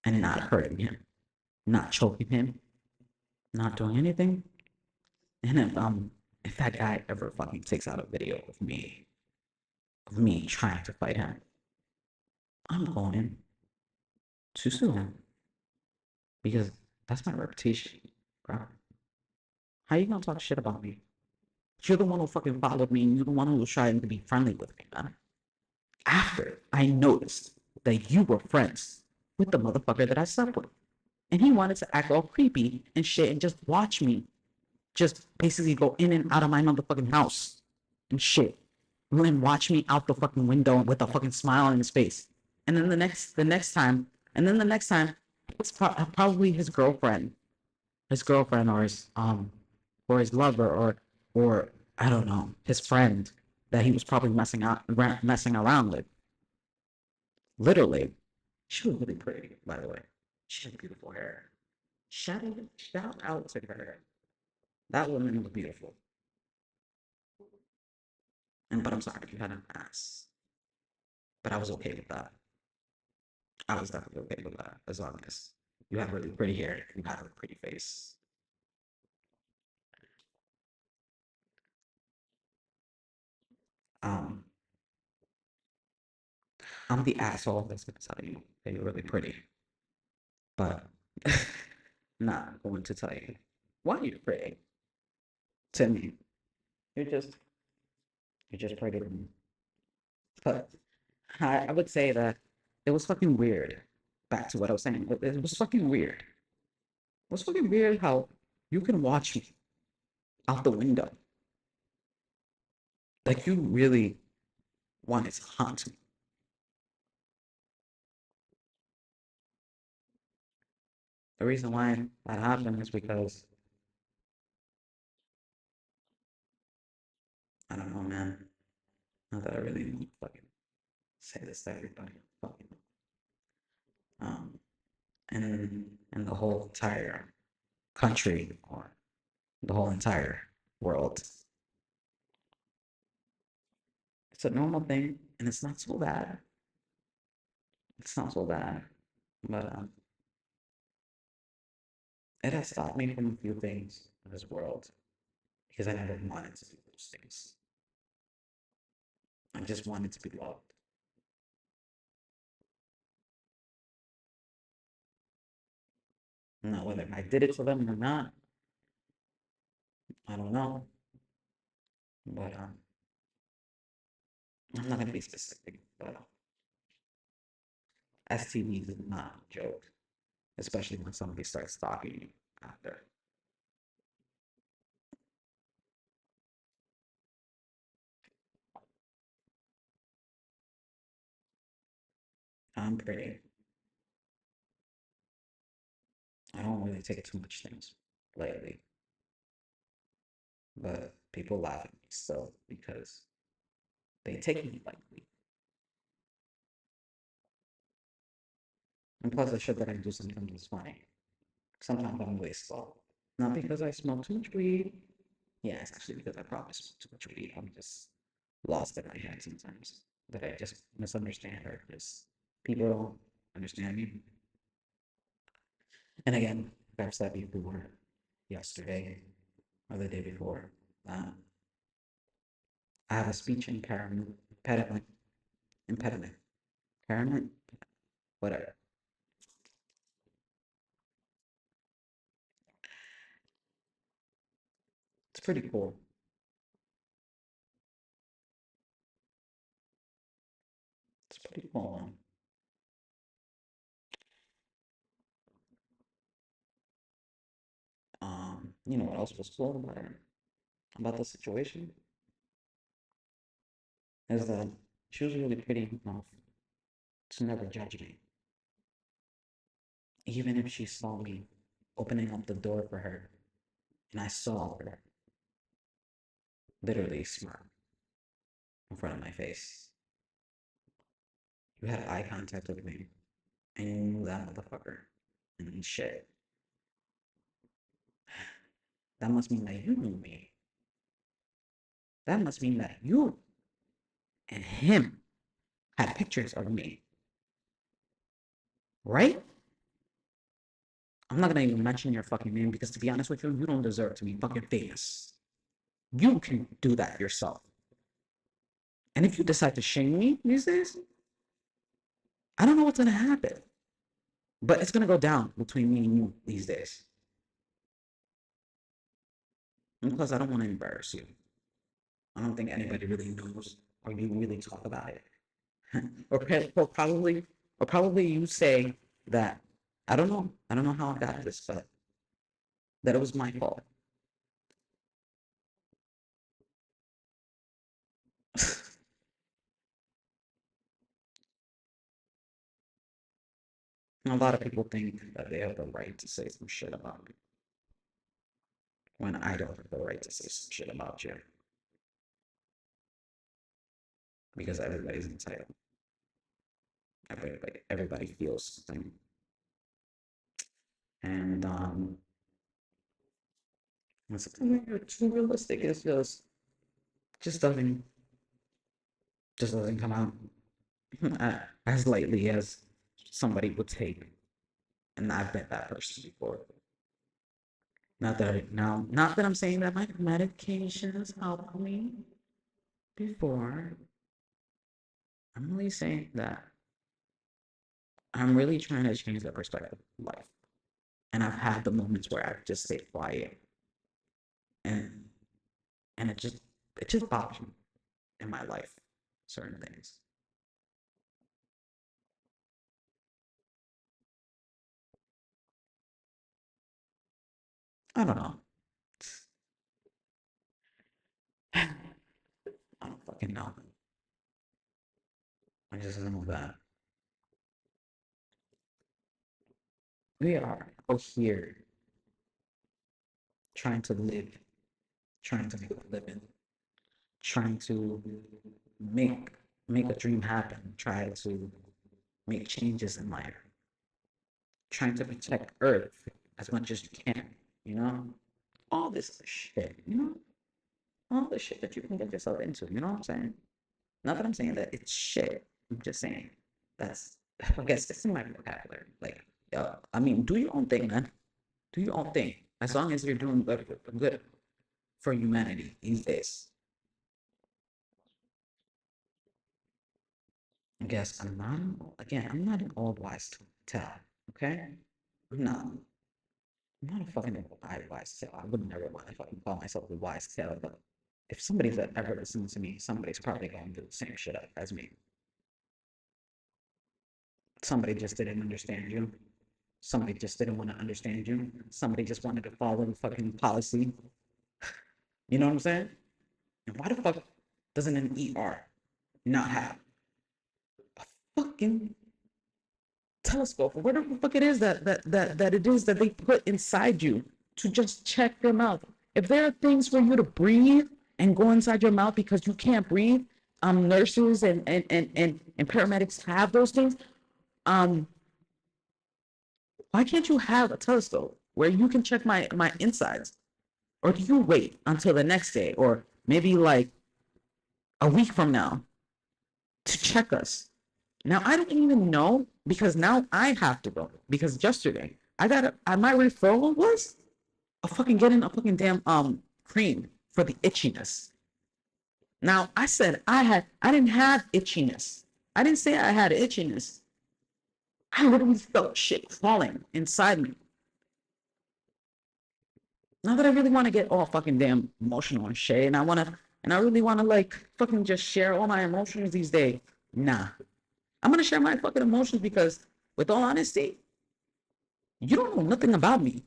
and not hurting him, not choking him, not doing anything. And if that guy ever fucking takes out a video of me trying to fight him, I'm going to sue him because that's my reputation, bro. How you gonna talk shit about me? You're the one who fucking followed me, and you're the one who was trying to be friendly with me, man. After I noticed that you were friends with the motherfucker that I slept with, and he wanted to act all creepy and shit and just watch me, just basically go in and out of my motherfucking house and shit, and then watch me out the fucking window with a fucking smile on his face. And then the next time, it's probably his girlfriend or his lover or I don't know, his friend that he was probably messing around with. Literally, she was really pretty, by the way. She had beautiful hair. Shout out to her. That woman was beautiful. And but I'm sorry, you had an ass. But I was okay with that. I was definitely okay with that as long as you have really pretty hair, you have a pretty face. Um, I'm the asshole that's gonna tell you that you're really pretty, but not going to tell you why you're pretty to me. You're just you're just pretty to me. But I would say that it was fucking weird. Back to what I was saying. It was fucking weird. It was fucking weird how you can watch me out the window. Like you really wanted to hunt me. The reason why that happened is because I don't know, man. Not that I really want to fucking say this to everybody. Fucking um and the whole entire country or the whole entire world. It's a normal thing and it's not so bad. It's not so bad. But it has stopped me from a few things in this world because I never wanted to do those things. I just wanted to be loved. Now, whether I did it for them or not, I don't know. But I'm not gonna be specific. But STDs is not a joke, especially when somebody starts stalking you after. I'm pretty. I don't really take too much things lately, but people laugh at me still because they take me lightly. And plus, the shit that I do sometimes is funny. Sometimes I'm way slow. Not because I smoke too much weed. Yeah, it's actually because I probably smoke too much weed. I'm just lost in my head sometimes. That I just misunderstand or just people don't understand me. And again, I've said before, yesterday or the day before, uh, I have a speech impediment. Impediment. Impairment. Whatever. It's pretty cool. It's pretty cool, man. You know what else was cool about it? About the situation? Is that she was really pretty enough to never judge me. Even if she saw me opening up the door for her and I saw her literally smirk in front of my face. You had eye contact with me and you knew that motherfucker. And shit. That must mean that you knew me. That must mean that you and him had pictures of me. Right? I'm not gonna even mention your fucking name because to be honest with you, you don't deserve to be fucking famous. You can do that yourself. And if you decide to shame me these days, I don't know what's gonna happen. But it's gonna go down between me and you these days. And plus, I don't want to embarrass you. I don't think anybody really knows, or you really talk about it. or probably you say that I don't know. I don't know how I got this, but that it was my fault. A lot of people think that they have the right to say some shit about me when I don't have the right to say some shit about you because everybody's entitled. Everybody feels something, and when something when you're too realistic, it's just doesn't come out as lightly as somebody would take, and I've been that person before. Not that I'm saying that my medication has helped me before. I'm really saying that I'm really trying to change the perspective of life. And I've had the moments where I've just stayed quiet and and it just bothers me in my life, certain things. I don't know. I don't fucking know. I just know that we are out here trying to live, trying to make a living, trying to make make a dream happen, try to make changes in life, trying to protect Earth as much as you can, you know? All this shit, you know? All the shit that you can get yourself into, you know what I'm saying? Not that I'm saying that it's shit. I'm just saying that's I guess it's in my vocabulary. Like, I mean, do your own thing, man. Do your own thing. As long as you're doing good for humanity these days. I guess I'm not an old wise to tell. Okay? I'm not. I'm not a fucking wise tale. I would never want to fucking call myself a wise tale, but if somebody's ever listening to me, somebody's probably going to do the same shit as me. Somebody just didn't understand you. Somebody just didn't want to understand you. Somebody just wanted to follow the fucking policy. You know what I'm saying? And why the fuck doesn't an ER not have a fucking telescope or whatever the fuck it is that it is that they put inside you to just check your mouth? If there are things for you to breathe and go inside your mouth because you can't breathe, nurses and paramedics have those things. Um, why can't you have a telescope where you can check my insides? Or do you wait until the next day or maybe like a week from now to check us? Now I don't even know because now I have to go because yesterday I got my referral was a fucking getting a fucking damn cream for the itchiness. Now I said I didn't have itchiness. I didn't say I had itchiness. I literally felt shit crawling inside me. Not that I really want to get all fucking damn emotional and shit, and I really want to like fucking just share all my emotions these days. Nah, I'm gonna share my fucking emotions because, with all honesty, you don't know nothing about me,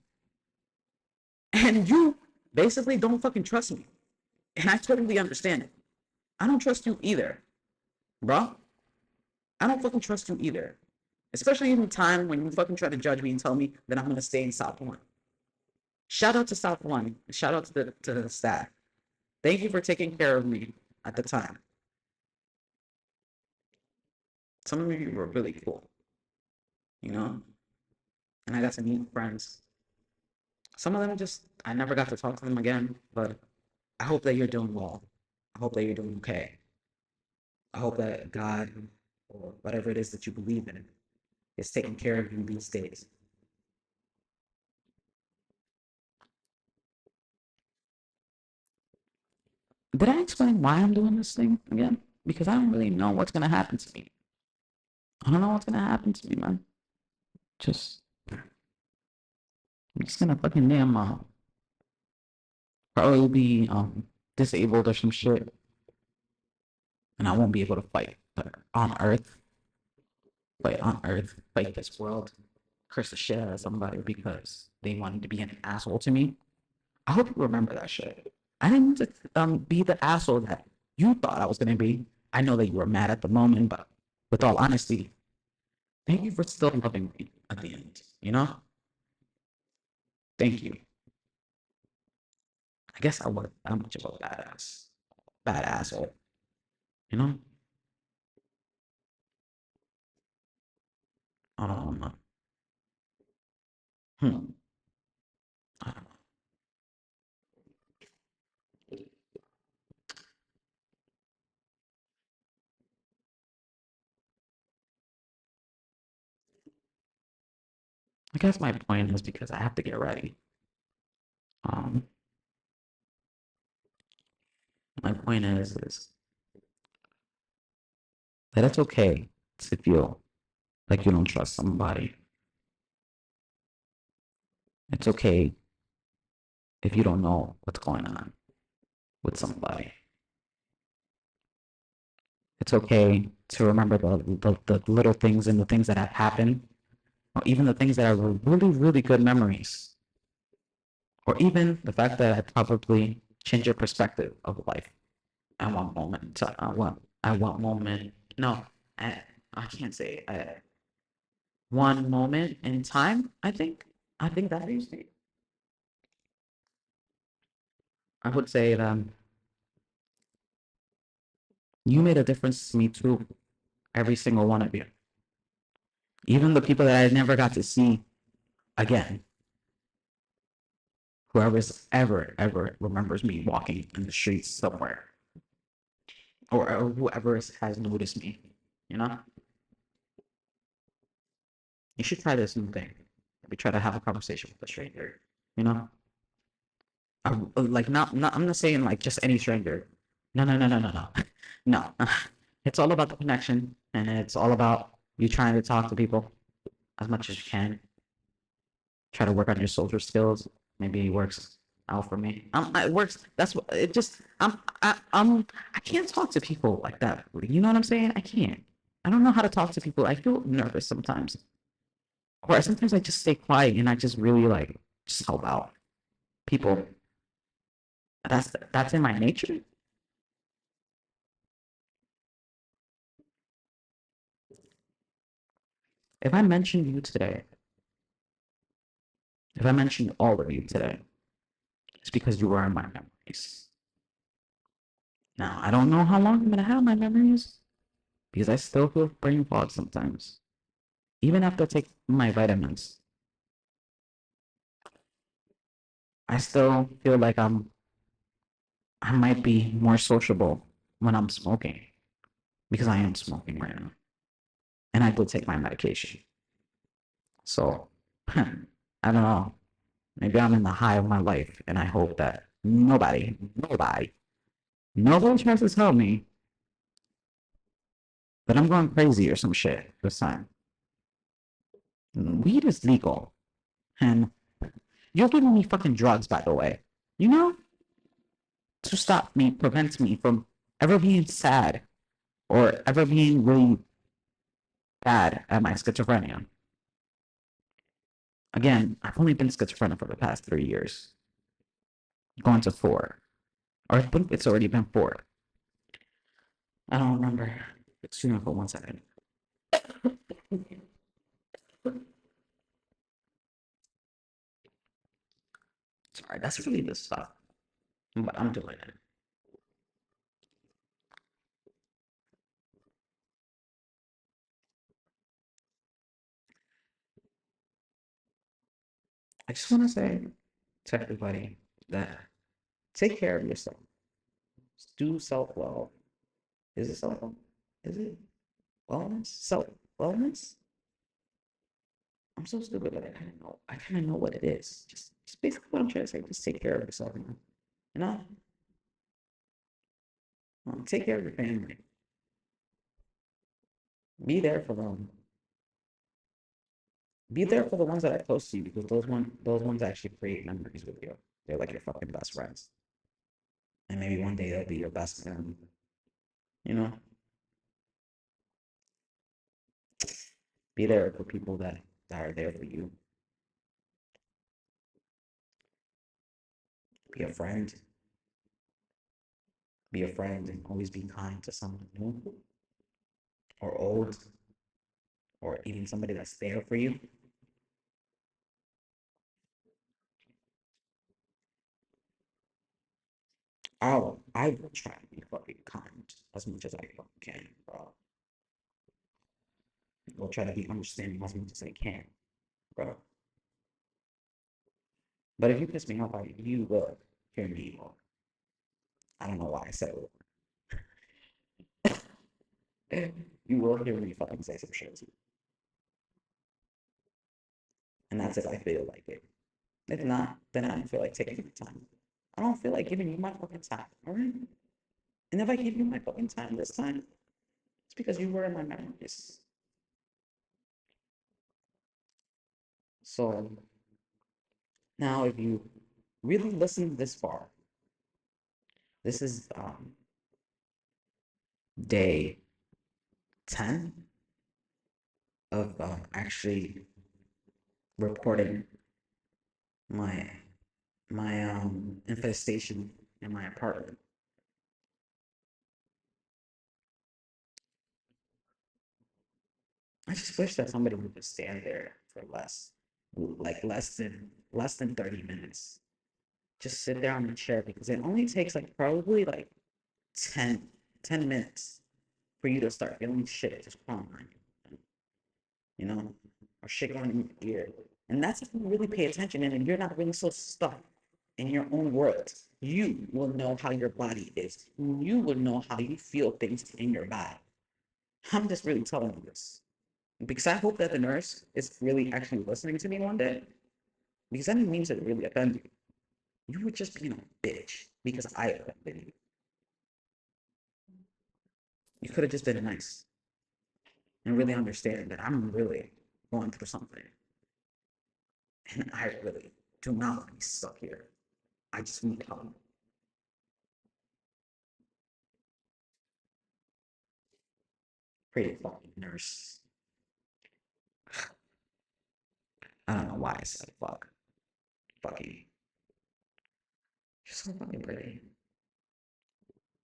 and you basically don't fucking trust me, and I totally understand it. I don't trust you either, bro. I don't fucking trust you either, especially in the time when you fucking try to judge me and tell me that I'm gonna stay in South One. Shout out to South One. Shout out to the staff. Thank you for taking care of me at the time. Some of you were really cool, you know, and I got to meet friends. Some of them just I never got to talk to them again, but I hope that you're doing well. I hope that you're doing okay. I hope that God or whatever it is that you believe in is taking care of you these days. Did I explain why I'm doing this thing again? Because I don't really know what's gonna happen to me. I don't know what's gonna happen to me, man. Just I'm just gonna fucking damn probably be disabled or some shit, and I won't be able to fight on Earth, fight this world, curse the shit out of somebody because they wanted to be an asshole to me. I hope you remember that shit. I didn't need to be the asshole that you thought I was gonna be. I know that you were mad at the moment, but with all honesty, thank you for still loving me at the end. You know, thank you. I guess I wasn't that much of a bad asshole. You know, um, hmm. I don't know. I guess my point is because I have to get ready. Um, my point is that it's okay to feel like you don't trust somebody. It's okay if you don't know what's going on with somebody. It's okay to remember the little things and the things that have happened, or even the things that are really, really good memories, or even the fact that I probably changed your perspective of life at one moment. At one moment, no, I can't say at one moment in time. I think that is. I would say that you made a difference to me too. Every single one of you, even the people that I never got to see again. Whoever's ever remembers me walking in the streets somewhere, or whoever has noticed me, you know, you should try this new thing. Maybe try to have a conversation with a stranger, you know, like not. I'm not saying like just any stranger. No, no. It's all about the connection, and it's all about you trying to talk to people as much as you can. Try to work on your social skills. Maybe it works out for me. It works. That's what it just. I can't talk to people like that. You know what I'm saying? I can't. I don't know how to talk to people. I feel nervous sometimes, or sometimes I just stay quiet and I just really like just help out people. That's in my nature. If I mention you today, if I mention all of you today, it's because you were in my memories. Now I don't know how long I'm gonna have my memories because I still feel brain fog sometimes. Even after I take my vitamins, I still feel like I might be more sociable when I'm smoking because I am smoking right now. And I did take my medication. So I don't know. Maybe I'm in the high of my life and I hope that nobody tries to tell me that I'm going crazy or some shit this time. Weed is legal. And you're giving me fucking drugs, by the way. You know? To stop me, prevent me from ever being sad or ever being really bad at my schizophrenia. Again, I've only been schizophrenic for the past 3 years, going to four. Or I think it's already been four. I don't remember. Excuse me for 1 second. Sorry, that's really the stuff. But I'm doing it. I just want to say to everybody that take care of yourself. Do self love. Is it self love? Is it wellness? Self wellness? I'm so stupid, but I kind of know. I kind of know what it is. Just basically what I'm trying to say. Just take care of yourself, man. You know, take care of your family. Be there for them. Be there for the ones that are close to you because those ones actually create memories with you. They're like your fucking best friends, and maybe one day they'll be your best friend. You know, be there for people that are there for you. Be a friend. Be a friend and always be kind to someone new or old or even somebody that's there for you. I will try to be fucking kind as much as I fucking can, bro. I'll try to be understanding as much as I can, bro. But if you piss me off, you will hear me. I don't know why I said it. You will hear me fucking say some shit. And that's if I feel like it. If not, then I don't feel like taking my time. I don't feel like giving you my fucking time, all right? And if I give you my fucking time this time, it's because you were in my memories. So now, if you really listen this far, this is day 10 of actually reporting my infestation in my apartment. I just wish that somebody would just stand there for like less than 30 minutes. Just sit there on the chair because it only takes like probably like 10 10 minutes for you to start feeling shit just crawling on you know, or shit going in your ear. And that's if you really pay attention and you're not really so stuck in your own world. You will know how your body is. You will know how you feel things in your body. I'm just really telling you this because I hope that the nurse is really actually listening to me one day because I didn't mean to really offend you. You were just being a bitch because I offended you. You could have just been nice and really understand that I'm really going through something and I really do not want to be stuck here. I just need help. Pretty fucking nurse. I don't know why I said fuck. Fucking. You're so fucking pretty.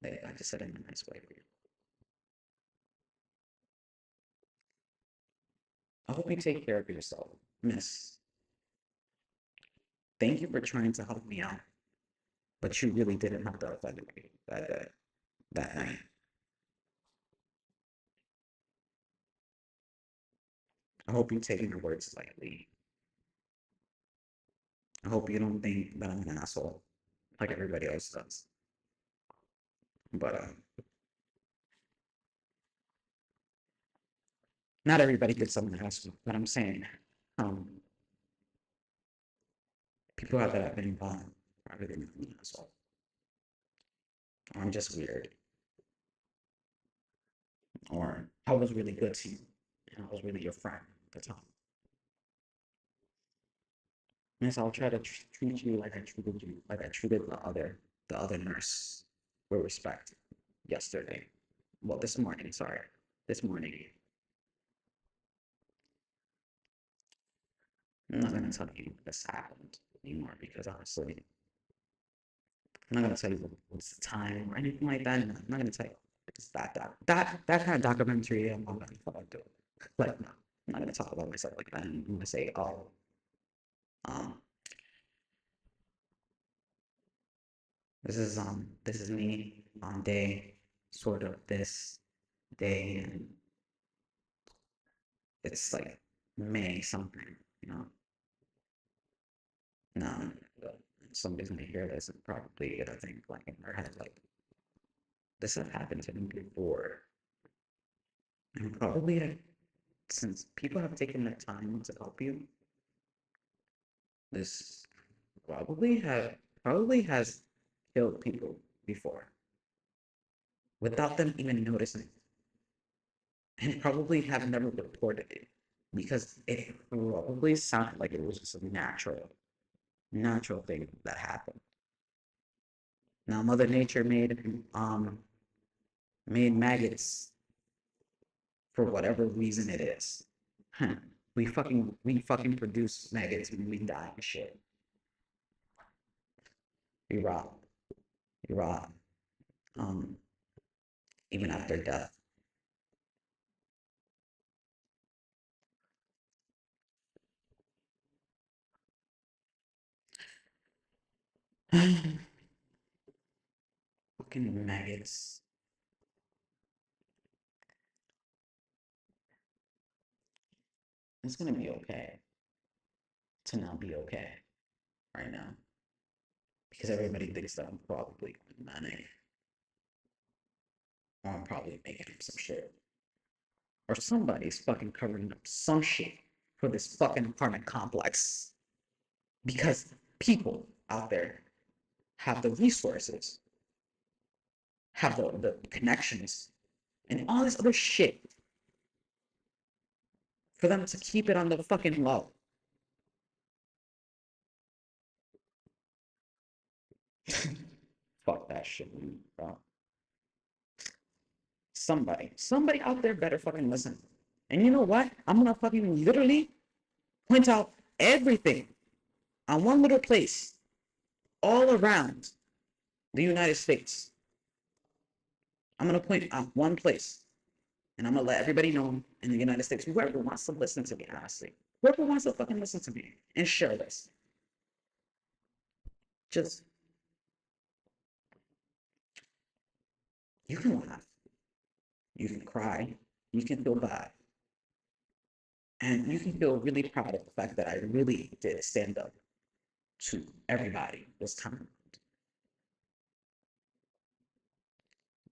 I just said it in a nice way. I hope you take care of yourself, miss. Thank you for trying to help me out, but you really didn't have to offend me that day, that night. I hope you take your words lightly. I hope you don't think that I'm an asshole like everybody else does. But not everybody gets something to ask me. But I'm saying, um, people that have been involved are really not an asshole. I'm just weird, or I was really good to you, and I was really your friend at the time. Yes, I'll try to treat you like I treated you, like I treated the other nurse with respect yesterday. Well, this morning, sorry. This morning. I'm not gonna tell you this happened anymore because honestly, I'm not gonna tell you what's the time or anything like that. No, I'm not gonna tell you because that kind of documentary I'm not gonna fucking do. Like no, I'm not gonna talk about myself like that. I'm gonna say, oh, um, this is me on day sort of this day, and it's like May something, you know. No, but somebody's gonna hear this and probably gonna think like in their head like this has happened to me before, and probably since people have taken the time to help you, this probably has killed people before without them even noticing, and probably have never reported it because it probably sounded like it was just a natural thing that happened. Now, Mother Nature made maggots for whatever reason it is. We fucking produce maggots when we die and shit. We rot. We rot. Um, even after death. Fucking maggots. It's gonna be okay to not be okay right now because everybody thinks that I'm probably manic or I'm probably making up some shit or somebody's fucking covering up some shit for this fucking apartment complex because people out there have the resources, have the connections, and all this other shit for them to keep it on the fucking low. Fuck that shit, bro. Somebody out there better fucking listen. And you know what? I'm gonna fucking literally point out everything on one little place all around the United States. I'm gonna point out one place and I'm gonna let everybody know in the United States, whoever wants to listen to me, honestly, whoever wants to fucking listen to me and share this, just you can laugh, you can cry, you can feel bad, and you can feel really proud of the fact that I really did stand up to everybody this time.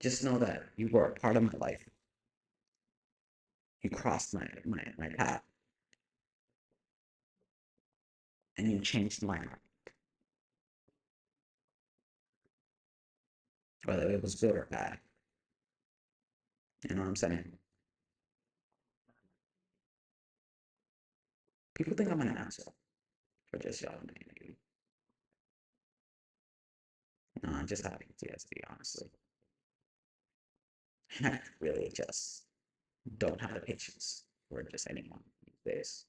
Just know that you were a part of my life. You crossed my path and you changed my life, whether it was good or bad. You know what I'm saying? People think I'm an asshole for just yelling at you. No, I just have PTSD, honestly. And I really just don't have the patience for just anyone these days.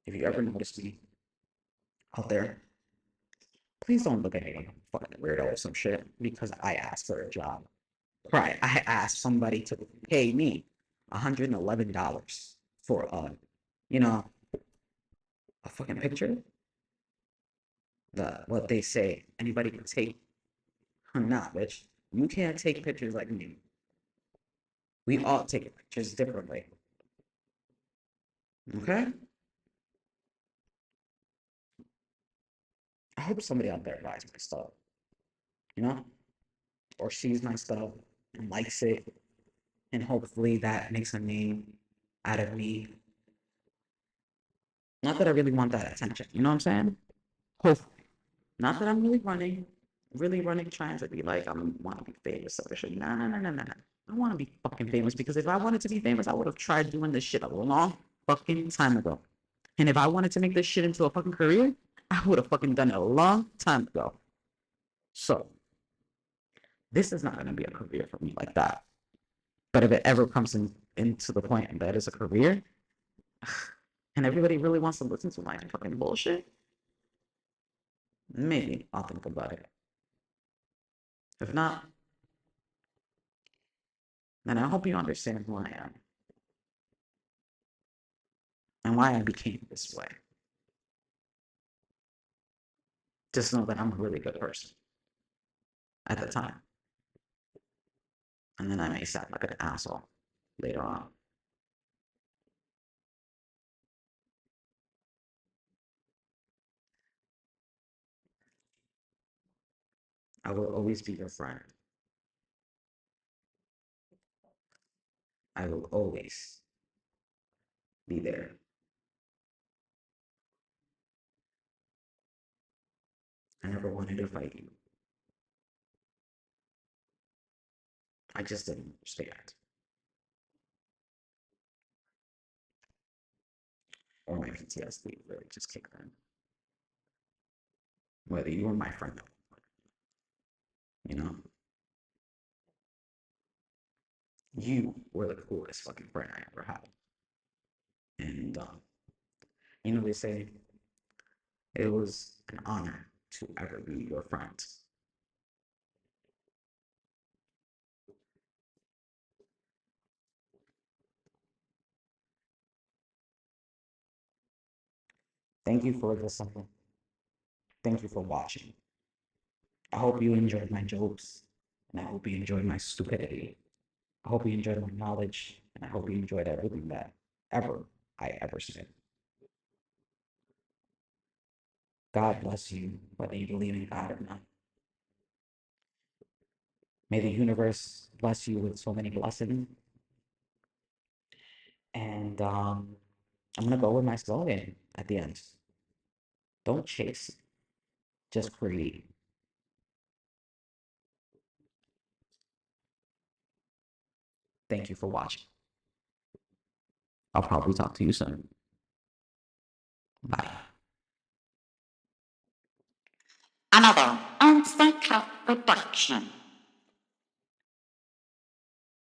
If you ever notice me out there, please don't look at me like I'm a fucking weirdo or some shit because I asked for a job. Right, I asked somebody to pay me $111 for you know, a fucking picture. What they say anybody can take. Nah, bitch, you can't take pictures like me. We all take pictures differently. Okay. I hope somebody out there buys my stuff, you know, or sees my stuff and likes it, and hopefully that makes a name out of me. Not that I really want that attention, you know what I'm saying? Hopefully. Not that I'm really running, trying to be like, I want to be famous or shit. Nah, nah, nah, nah, nah. I want to be fucking famous because if I wanted to be famous, I would have tried doing this shit a long fucking time ago. And if I wanted to make this shit into a fucking career, I would have fucking done it a long time ago. So this is not going to be a career for me like that. But if it ever comes into the point that it's a career, and everybody really wants to listen to my fucking bullshit, maybe I'll think about it. If not, then I hope you understand who I am and why I became this way. Just know that I'm a really good person at the time. And then I may sound like an asshole later on. I will always be your friend. I will always be there. I never wanted to fight you. I just didn't understand. Or my PTSD really just kicked in. Whether you were my friend, you know, you were the coolest fucking friend I ever had. And, they say it was an honor to ever be your friend. Thank you for listening. Thank you for watching. I hope you enjoyed my jokes, and I hope you enjoyed my stupidity. I hope you enjoyed my knowledge, and I hope you enjoyed everything that I ever said. God bless you, whether you believe in God or not. May the universe bless you with so many blessings. And I'm gonna go with my slogan at the end. Don't chase, just create. Thank you for watching. I'll probably talk to you soon. Bye. Another Instant Cut production.